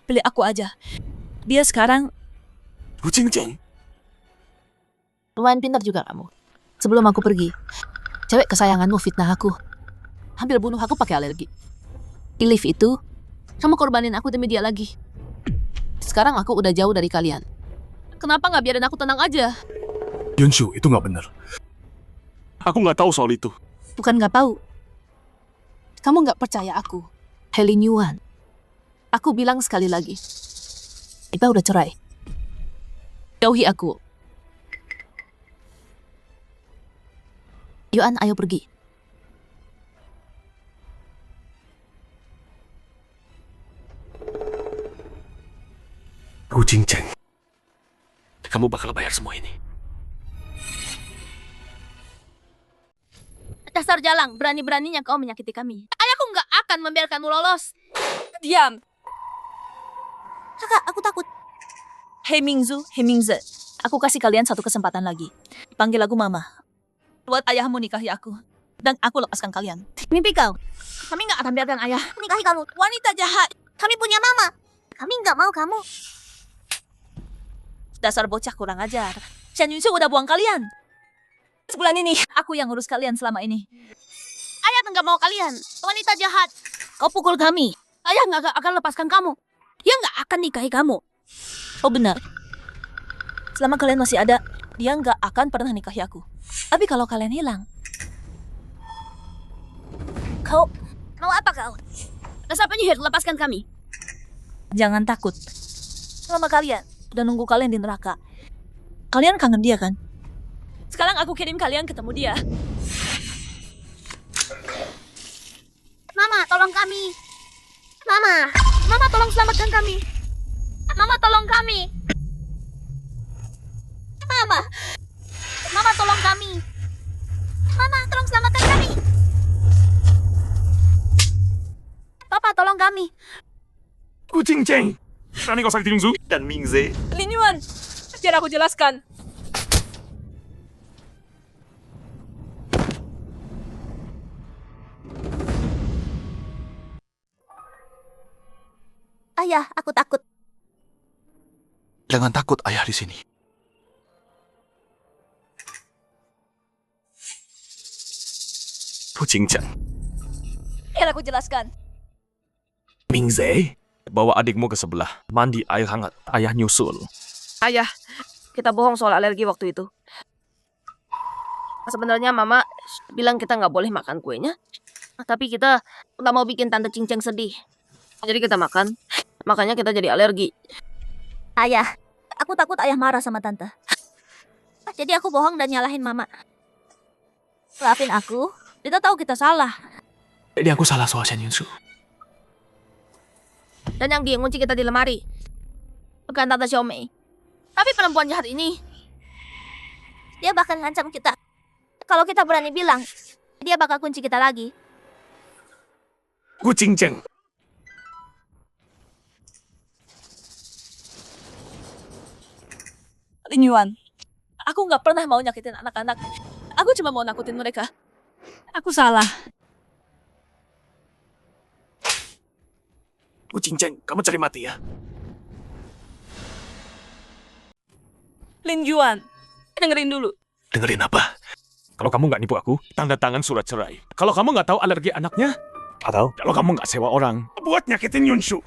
Pilih aku aja. Dia sekarang... Kucing Ceng. Lumayan pintar juga kamu. Sebelum aku pergi, cewek kesayanganmu fitnah aku. Hampir bunuh aku pakai alergi. Di lift itu, kamu korbanin aku demi dia lagi. Sekarang aku udah jauh dari kalian. Kenapa nggak biarin aku tenang aja? Yunshu, itu nggak benar. Aku nggak tahu soal itu. Bukan nggak tahu. Kamu nggak percaya aku. Helen Yuan. Aku bilang sekali lagi. Kita udah cerai. Jauhi aku. Yuan, ayo pergi. Kucing Ceng. Kamu bakal bayar semua ini. Dasar jalang, berani-beraninya kau menyakiti kami. Ayahku nggak akan membiarkanmu lolos. Diam. Kakak, aku takut. Hei Mingzu, hei Mingze. Aku kasih kalian satu kesempatan lagi. Panggil aku Mama. Buat ayahmu nikahi aku. Dan aku lepaskan kalian. Mimpi kau. Kami nggak akan biarkan ayah. Menikahi kamu. Wanita jahat. Kami punya mama. Kami nggak mau kamu. Dasar bocah kurang ajar. Shen Yunshu udah buang kalian. Sebulan ini, aku yang ngurus kalian selama ini. Ayah nggak mau kalian. Wanita jahat. Kau pukul kami. Ayah nggak akan lepaskan kamu. Dia nggak akan nikahi kamu. Oh benar. Selama kalian masih ada, dia nggak akan pernah nikahi aku. Tapi kalau kalian hilang, Kau mau apa kau? Dasar penyihir, lepaskan kami. jangan takut. Selama kalian udah nunggu kalian di neraka. Kalian kangen dia kan? Sekarang aku kirim kalian ketemu dia. Mama, tolong kami. Mama, Mama tolong selamatkan kami. Mama tolong kami. Mama, Mama tolong kami. Mama tolong selamatkan kami. Papa tolong kami. Gu Jingjing. Berani kau sakiti Yunsu? Dan Mingze. Lin Yuan, biar aku jelaskan. Ayah, aku takut. Jangan takut, ayah di sini. Gu Jingjing. Biar aku jelaskan. Mingze, bawa adikmu ke sebelah. Mandi air hangat. Ayah nyusul. Ayah, kita bohong soal alergi waktu itu. Sebenarnya Mama bilang kita nggak boleh makan kuenya. Tapi kita nggak mau bikin Tante Cincang sedih. Jadi kita makan. Makanya kita jadi alergi. Ayah, aku takut ayah marah sama tante. Jadi aku bohong dan nyalahin mama. Maafin aku. Kita tahu kita salah. Jadi aku salah soal Shen Yunsu. Dan yang dia ngunci kita di lemari. Bukan Tante Xiaomei. Tapi perempuan jahat ini. Dia bakal ngancam kita. Kalau kita berani bilang, dia bakal kunci kita lagi. Gu Jingjing. Lin Yuan, aku nggak pernah mau nyakitin anak-anak. Aku cuma mau nakutin mereka. Aku salah. Gu Jingjing, kamu cari mati ya. Lin Yuan, dengerin dulu. Dengerin apa? Kalau kamu nggak nipu aku, tanda tangan surat cerai. Kalau kamu nggak tahu alergi anaknya, Atau? kalau kamu nggak sewa orang buat nyakitin Yunshu.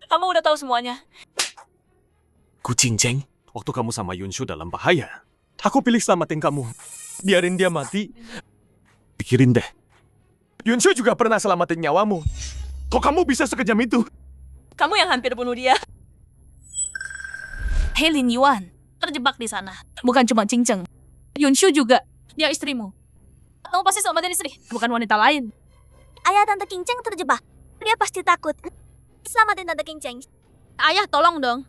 Kamu udah tahu semuanya. Gu Jingjing, waktu kamu sama Yunshu dalam bahaya, aku pilih selamatin kamu. Biarin dia mati. Pikirin deh. Yunshu juga pernah selamatin nyawamu. Kok kamu bisa sekejam itu? Kamu yang hampir bunuh dia. Hei Lin Yuan, terjebak di sana. Bukan cuma Cinceng. Yunshu juga. Dia istrimu. Kamu pasti selamatin istri, bukan wanita lain. Ayah tante Kinceng terjebak. Dia pasti takut. Selamatin tante Kinceng. Ayah tolong dong.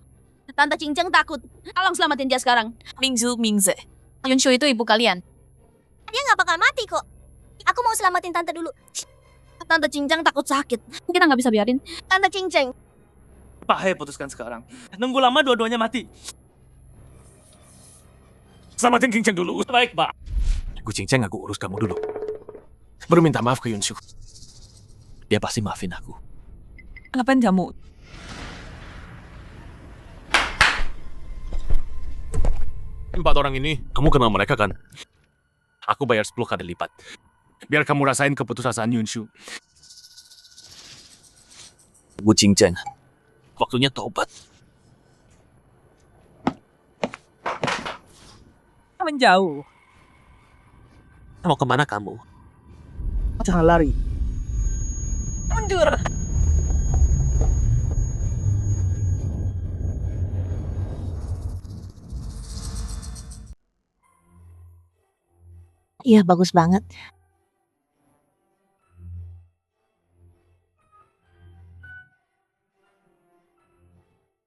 Tante Cincang takut. Tolong selamatin dia sekarang. Mingzu Mingze. Yunshu itu ibu kalian. Dia nggak bakal mati kok. Aku mau selamatin tante dulu. Tante Cincang takut sakit. Kita nggak bisa biarin. Tante Cincang. Pak Hei putuskan sekarang. Nunggu lama dua-duanya mati. Selamatin Kinceng dulu. Baik, Pak. Gu Jingjing, aku urus kamu dulu. Baru minta maaf ke Yunshu. Dia pasti maafin aku. Ngapain kamu? Empat orang ini, kamu kenal mereka kan? Aku bayar 10 kali lipat. Biar kamu rasain keputusasaan Yunshu. Gu Jingjing, waktunya tobat. Menjauh. Mau kemana kamu? Jangan lari. Mundur. Iya, bagus banget.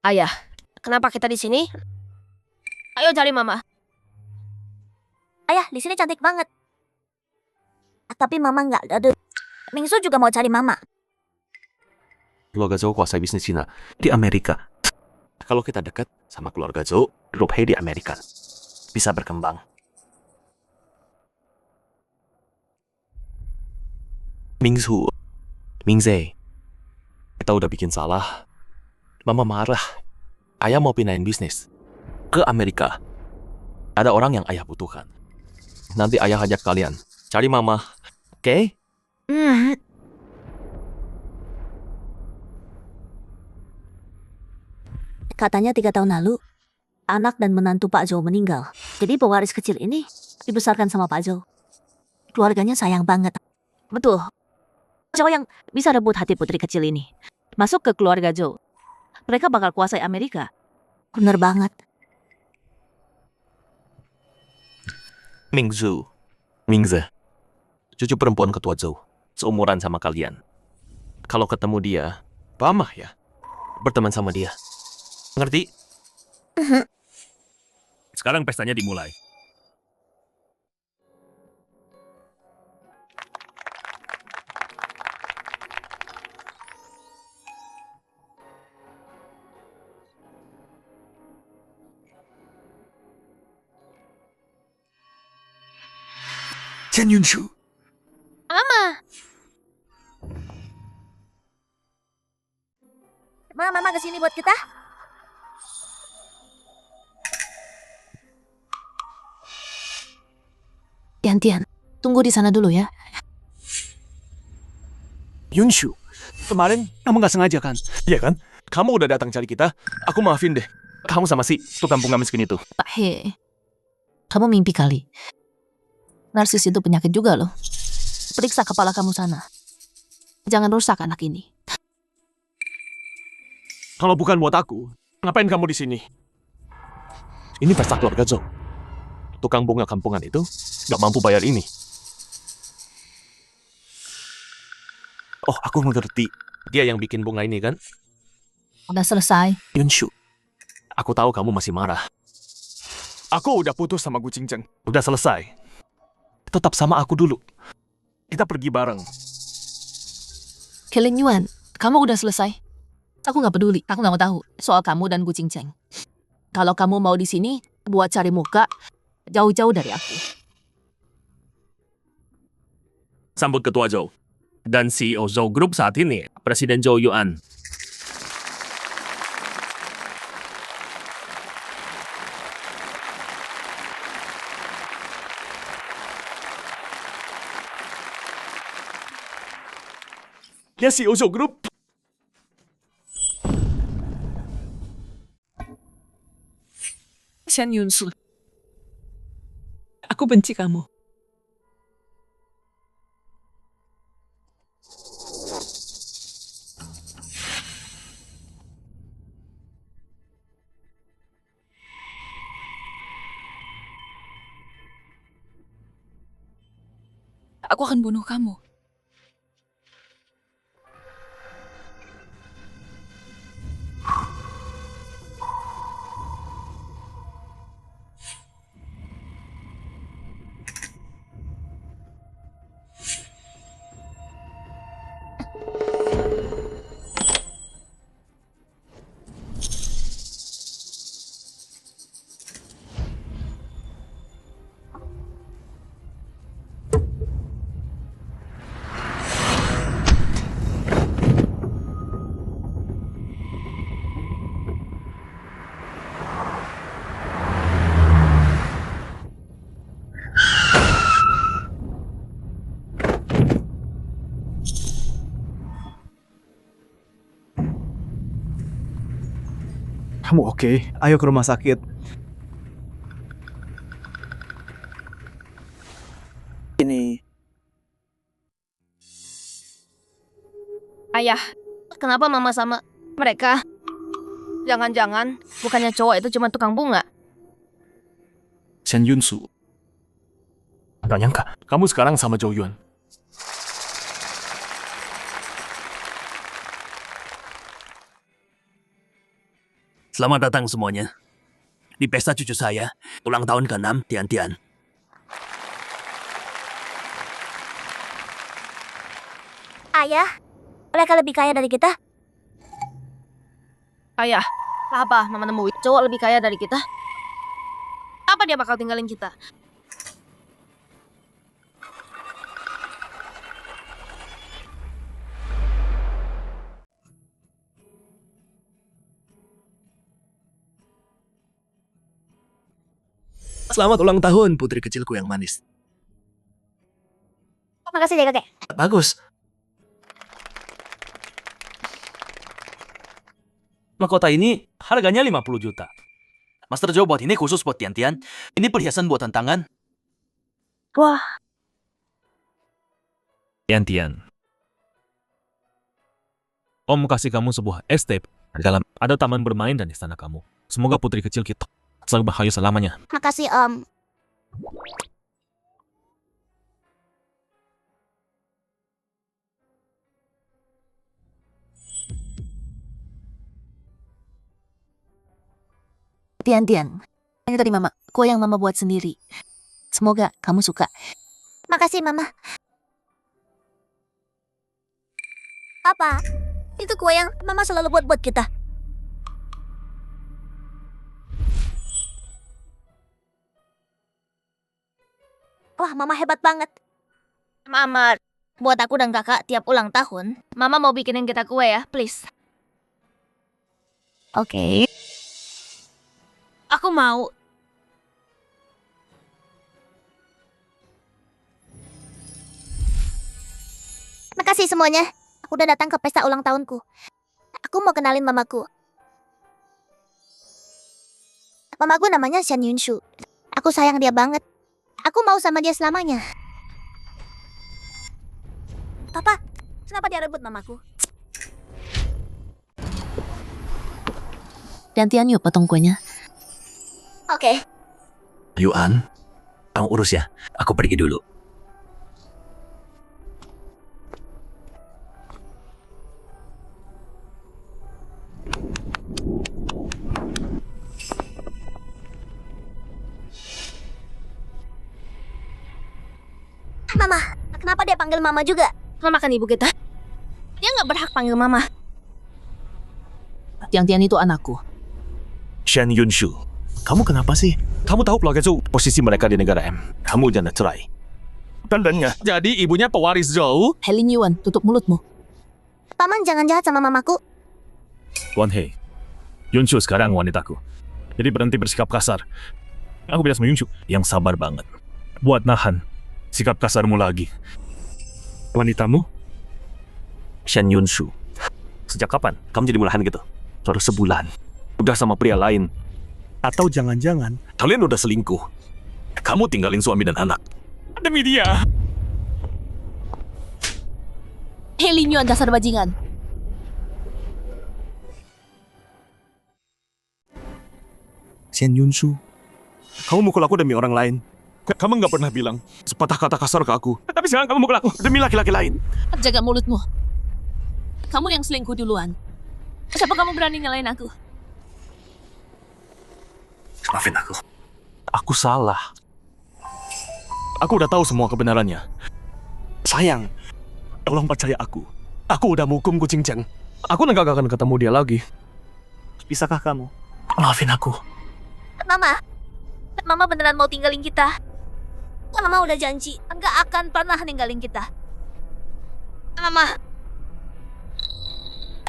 Ayah, kenapa kita di sini? Ayo cari Mama. Ayah, di sini cantik banget. Tapi mama nggak ada. Mingsu juga mau cari mama. keluarga Zhou kuasai bisnis Cina di Amerika. Kalau kita dekat sama keluarga Zhou, grup He di Amerika bisa berkembang. Mingzhu, Mingze, kita udah bikin salah. Mama marah. Ayah mau pindahin bisnis ke Amerika. Ada orang yang ayah butuhkan. Nanti ayah ajak kalian cari mama, oke? Katanya 3 tahun lalu, anak dan menantu Pak Zhou meninggal. Jadi pewaris kecil ini dibesarkan sama Pak Zhou. Keluarganya sayang banget. Betul. Zhou yang bisa rebut hati putri kecil ini. Masuk ke keluarga Zhou. Mereka bakal kuasai Amerika. Bener banget. Mingzhu, Mingze, cucu perempuan ketua Zhou, seumuran sama kalian. Kalau ketemu dia, pamah ya, berteman sama dia. Ngerti? Sekarang pestanya dimulai. Chen Yunshu. Mama kesini buat kita. Tian, tunggu di sana dulu ya. Yunshu, kemarin kamu nggak sengaja kan? Iya kan? Kamu udah datang cari kita, aku maafin deh. Kamu sama si tukang bunga miskin itu. Pak He, kamu mimpi kali. Narsis itu penyakit juga loh. Periksa kepala kamu sana. Jangan rusak anak ini. Kalau bukan buat aku, ngapain kamu di sini? Ini pesta keluarga Zhou. Tukang bunga kampungan itu gak mampu bayar ini. Oh, aku mengerti. Dia yang bikin bunga ini kan? Udah selesai. Yunshu, aku tahu kamu masih marah. Aku udah putus sama Gu Qingzheng. Udah selesai. Tetap sama aku dulu. Kita pergi bareng. Kelin Yuan, kamu udah selesai? Aku nggak peduli. Aku nggak mau tahu soal kamu dan Gu Qingzheng. Kalau kamu mau di sini buat cari muka, jauh-jauh dari aku. Sambut Ketua Zhou dan CEO Zhou Group saat ini, Presiden Zhou Yuan. Dia CEO Zhou Group. Shen Yunsu, aku benci kamu. Aku akan bunuh kamu. Kamu oke? Ayo ke rumah sakit. Ini. Ayah, kenapa mama sama mereka? Jangan-jangan bukannya cowok itu cuma tukang bunga? Chen Yunsu. Gak nyangka, kamu sekarang sama Zhou Yuan. Selamat datang semuanya. Di pesta cucu saya, ulang tahun ke-6, Tian-Tian. Ayah, mereka lebih kaya dari kita. Kaya. Apa mama nemuin cowok lebih kaya dari kita? Apa dia bakal tinggalin kita? Selamat ulang tahun, putri kecilku yang manis. Makasih ya kakek. Bagus. Mahkota ini harganya 50 juta. Master Joe buat ini khusus buat Tian-Tian. Ini perhiasan buatan tangan. Wah, Tian-Tian. Om kasih kamu sebuah estate. Di dalam ada taman bermain dan istana kamu. Semoga putri kecil kita selalu bahagia selamanya. Makasih Om. Tian-Tian. Ini dari Mama. Kue yang Mama buat sendiri. Semoga kamu suka. Makasih Mama. Apa? Itu kue yang Mama selalu buat kita. Wah, Mama hebat banget. Mama, buat aku dan kakak tiap ulang tahun, Mama mau bikinin kita kue ya, please. Oke. Aku mau. Makasih semuanya. Aku udah datang ke pesta ulang tahunku. Aku mau kenalin mamaku. Mamaku namanya Shan Yunshu. Aku sayang dia banget. Aku mau sama dia selamanya. Papa, kenapa dia rebut mamaku? Tian-Tian yuk potong kuenya. Oke. Yuan, kamu urus ya. Aku pergi dulu. Mama, kenapa dia panggil mama juga? Mama kan ibu kita. Dia nggak berhak panggil mama. Tian-Tian itu anakku. Shan Yunshu, kamu kenapa sih? Kamu tahu keluarga Zhou posisi mereka di negara M. Kamu jangan cerai. Tandanya, jadi ibunya pewaris Zhou. Helin Yuan, tutup mulutmu. Paman jangan jahat sama mamaku. Wan Hei, Yunshu sekarang wanitaku. Jadi berhenti bersikap kasar. Aku bilang sama Yunshu, yang sabar banget. Buat nahan sikap kasarmu lagi. Wanitamu? Shan Yunshu. Sejak kapan kamu jadi murahan gitu? Baru sebulan. Udah sama pria lain. Atau jangan-jangan Kalian udah selingkuh. Kamu tinggalin suami dan anak. demi dia. Helin Yuan dasar bajingan. Shan Yunshu, kamu mukul aku demi orang lain. Kamu nggak pernah bilang sepatah kata kasar ke aku. Tapi sekarang kamu mukul aku demi laki-laki lain. Jaga mulutmu. Kamu yang selingkuh duluan. Siapa kamu berani nyalain aku? Maafin aku. Aku salah. Aku udah tahu semua kebenarannya. Sayang, tolong percaya aku. Aku udah menghukum kucing Cheng. Aku nggak akan ketemu dia lagi. Bisakah kamu maafin aku? Mama beneran mau tinggalin kita. Mama udah janji nggak akan pernah ninggalin kita. Mama,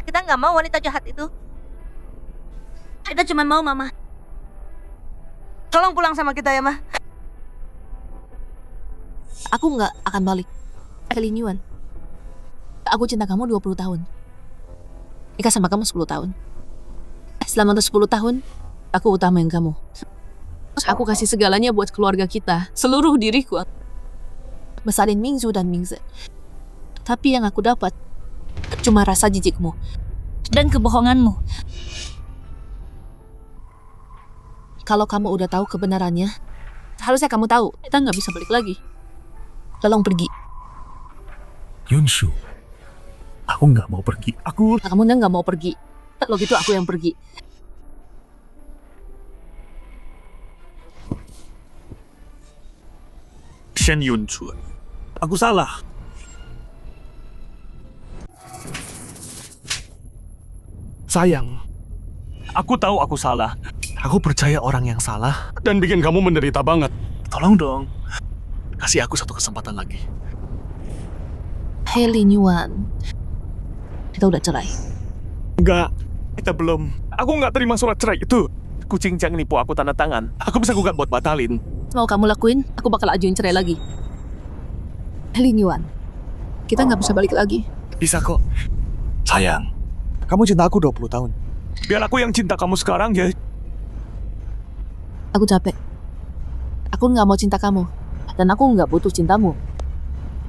kita nggak mau wanita jahat itu. Kita cuma mau Mama. Tolong pulang sama kita ya, Ma. Aku nggak akan balik. Helin Yuan. Aku cinta kamu 20 tahun. Nikah sama kamu 10 tahun. Selama 10 tahun, aku utamain kamu. Aku kasih segalanya buat keluarga kita. Seluruh diriku. Besarin Mingzu dan Mingze. Tapi yang aku dapat cuma rasa jijikmu Dan kebohonganmu. Kalau kamu udah tahu kebenarannya, harusnya kamu tahu kita nggak bisa balik lagi. Tolong pergi. Yunshu, aku nggak mau pergi. Kamu nggak mau pergi. Kalau gitu aku yang pergi. Shan Yunshu, aku salah. Sayang, Aku tahu aku salah. Aku percaya orang yang salah dan bikin kamu menderita banget. Tolong dong, kasih aku satu kesempatan lagi. Hei Lin Yuan, kita udah cerai. Enggak, kita belum. Aku nggak terima surat cerai itu. Kucing Cheng nipu aku tanda tangan. Aku bisa gugat buat batalin. Mau kamu lakuin, aku bakal ajuin cerai lagi. Hei Lin Yuan, kita nggak bisa balik lagi. Bisa kok. Sayang, kamu cinta aku 20 tahun. Biar aku yang cinta kamu sekarang ya. Aku capek. Aku nggak mau cinta kamu, dan aku nggak butuh cintamu.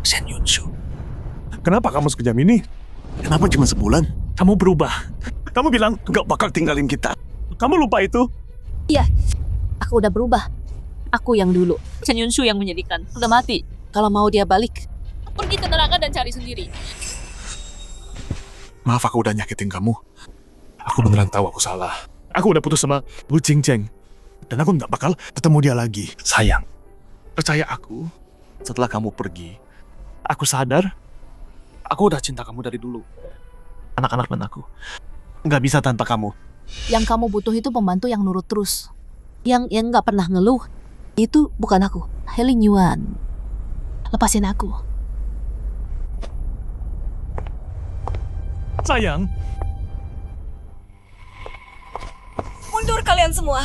Shen Yunshu, kenapa kamu sekejam ini? Kenapa cuma sebulan? Kamu berubah. Kamu bilang nggak bakal tinggalin kita. Kamu lupa itu? Iya, aku udah berubah. Aku yang dulu. Chen Yunshu yang menyedihkan. Udah mati. Kalau mau dia balik, pergi ke neraka dan cari sendiri. Maaf aku udah nyakitin kamu. Aku beneran tahu aku salah. Aku udah putus sama Wu Qingcheng. Dan aku nggak bakal ketemu dia lagi. Sayang, percaya aku. Setelah kamu pergi, aku sadar aku udah cinta kamu dari dulu. Anak-anak dan aku nggak bisa tanpa kamu. Yang kamu butuh itu pembantu yang nurut terus. Yang nggak pernah ngeluh. Itu bukan aku. Hei Lin Yuan, lepasin aku. Sayang, Mundur kalian semua.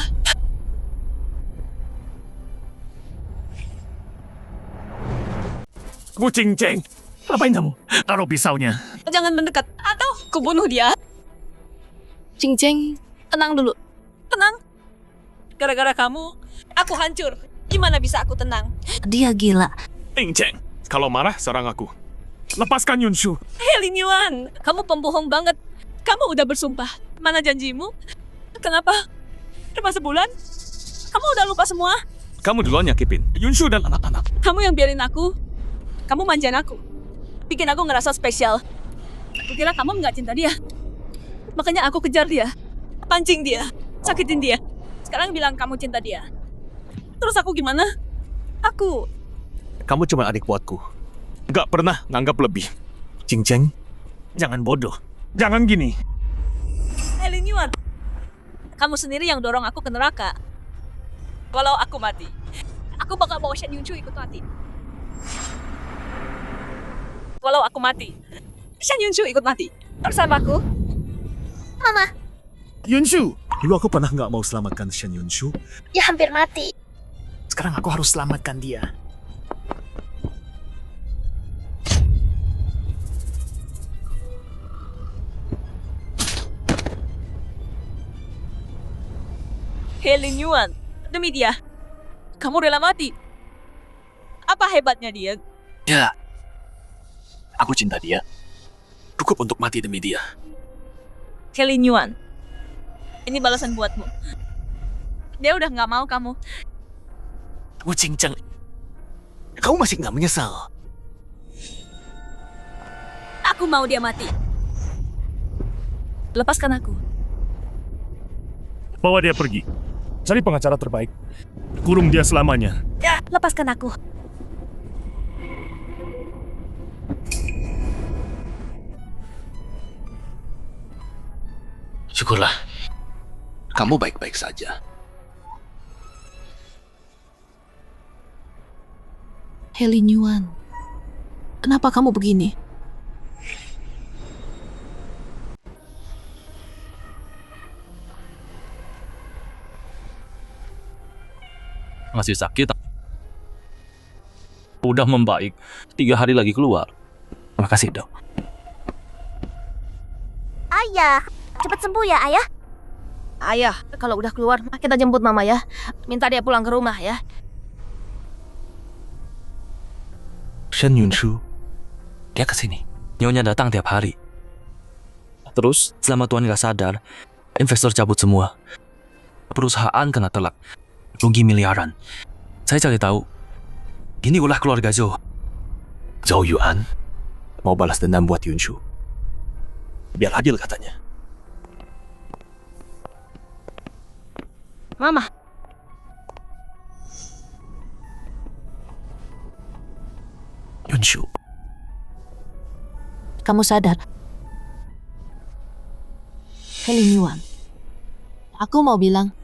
Wu Qingcheng, ngapain kamu? Taruh pisaunya. Jangan mendekat, atau kubunuh dia. Cing-cing, tenang dulu. Tenang. Gara-gara kamu, aku hancur. Gimana bisa aku tenang? Dia gila. Qingcheng, kalau marah serang aku. Lepaskan Yunshu. Hei Lin Yuan, kamu pembohong banget. Kamu udah bersumpah. Mana janjimu? Kenapa? Cuma sebulan? Kamu udah lupa semua? Kamu duluan nyakitin Yunshu dan anak-anak. Kamu yang biarin aku. Kamu manjain aku. Bikin aku ngerasa spesial. Aku kira kamu nggak cinta dia. Makanya aku kejar dia. Pancing dia. Sakitin dia. Sekarang bilang kamu cinta dia. Terus aku gimana? Aku... Kamu cuma adik buatku. Gak pernah nganggap lebih. Qingcheng, jangan bodoh. Jangan gini. Hei Lin Yuan, kamu sendiri yang dorong aku ke neraka. Walau aku mati, aku bakal bawa Shen Yunshu ikut mati. Walau aku mati, Shen Yunshu ikut mati. Bersamaku. Mama, Yunshu, dulu aku pernah nggak mau selamatkan Shen Yunshu. dia hampir mati. Sekarang aku harus selamatkan dia. Hei Lin Yuan, demi dia, kamu rela mati. Apa hebatnya dia? Ya, aku cinta dia. Cukup untuk mati demi dia. Hei Lin Yuan, ini balasan buatmu. Dia udah nggak mau kamu. Wu Qingcheng, kamu masih nggak menyesal? Aku mau dia mati. Lepaskan aku. Bawa dia pergi. Cari pengacara terbaik. Kurung dia selamanya. Ya, lepaskan aku. Syukurlah. Kamu baik-baik saja. Hei Lin Yuan, kenapa kamu begini? Masih sakit. Udah membaik. 3 hari lagi keluar. Makasih, Dok. Ayah, cepat sembuh ya, Ayah. Ayah, kalau udah keluar, kita jemput mama ya. Minta dia pulang ke rumah ya. Shen Yunshu, dia kesini. Nyonya datang tiap hari. Terus, selama Tuan gak sadar, investor cabut semua. Perusahaan kena telak. Rugi miliaran. Saya cari tahu. Gini ulah keluarga Zhou. Zhou Yuan mau balas dendam buat Yunshu. Biar adil katanya. Mama, Yunshu, Kamu sadar? Hei Lin Yuan, Aku mau bilang,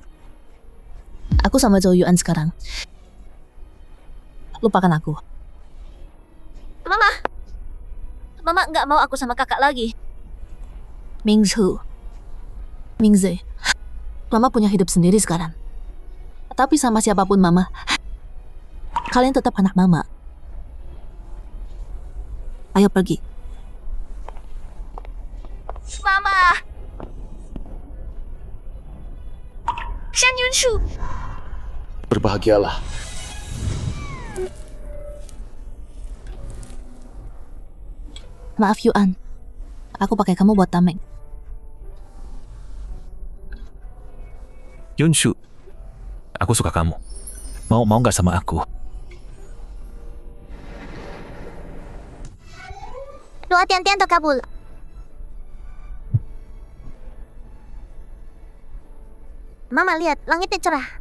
aku sama Zhou Yuan sekarang. Lupakan aku. Mama nggak mau aku sama kakak lagi. Mingzhu, Mingze, Mama punya hidup sendiri sekarang. Tapi sama siapapun Mama, kalian tetap anak Mama. Ayo pergi. Mama. Shen Yunshu. Berbahagialah. Maaf Yuan, aku pakai kamu buat tameng. Yunshu, aku suka kamu. Mau nggak sama aku? Doa Tian-Tian terkabul. Mama lihat, langitnya cerah.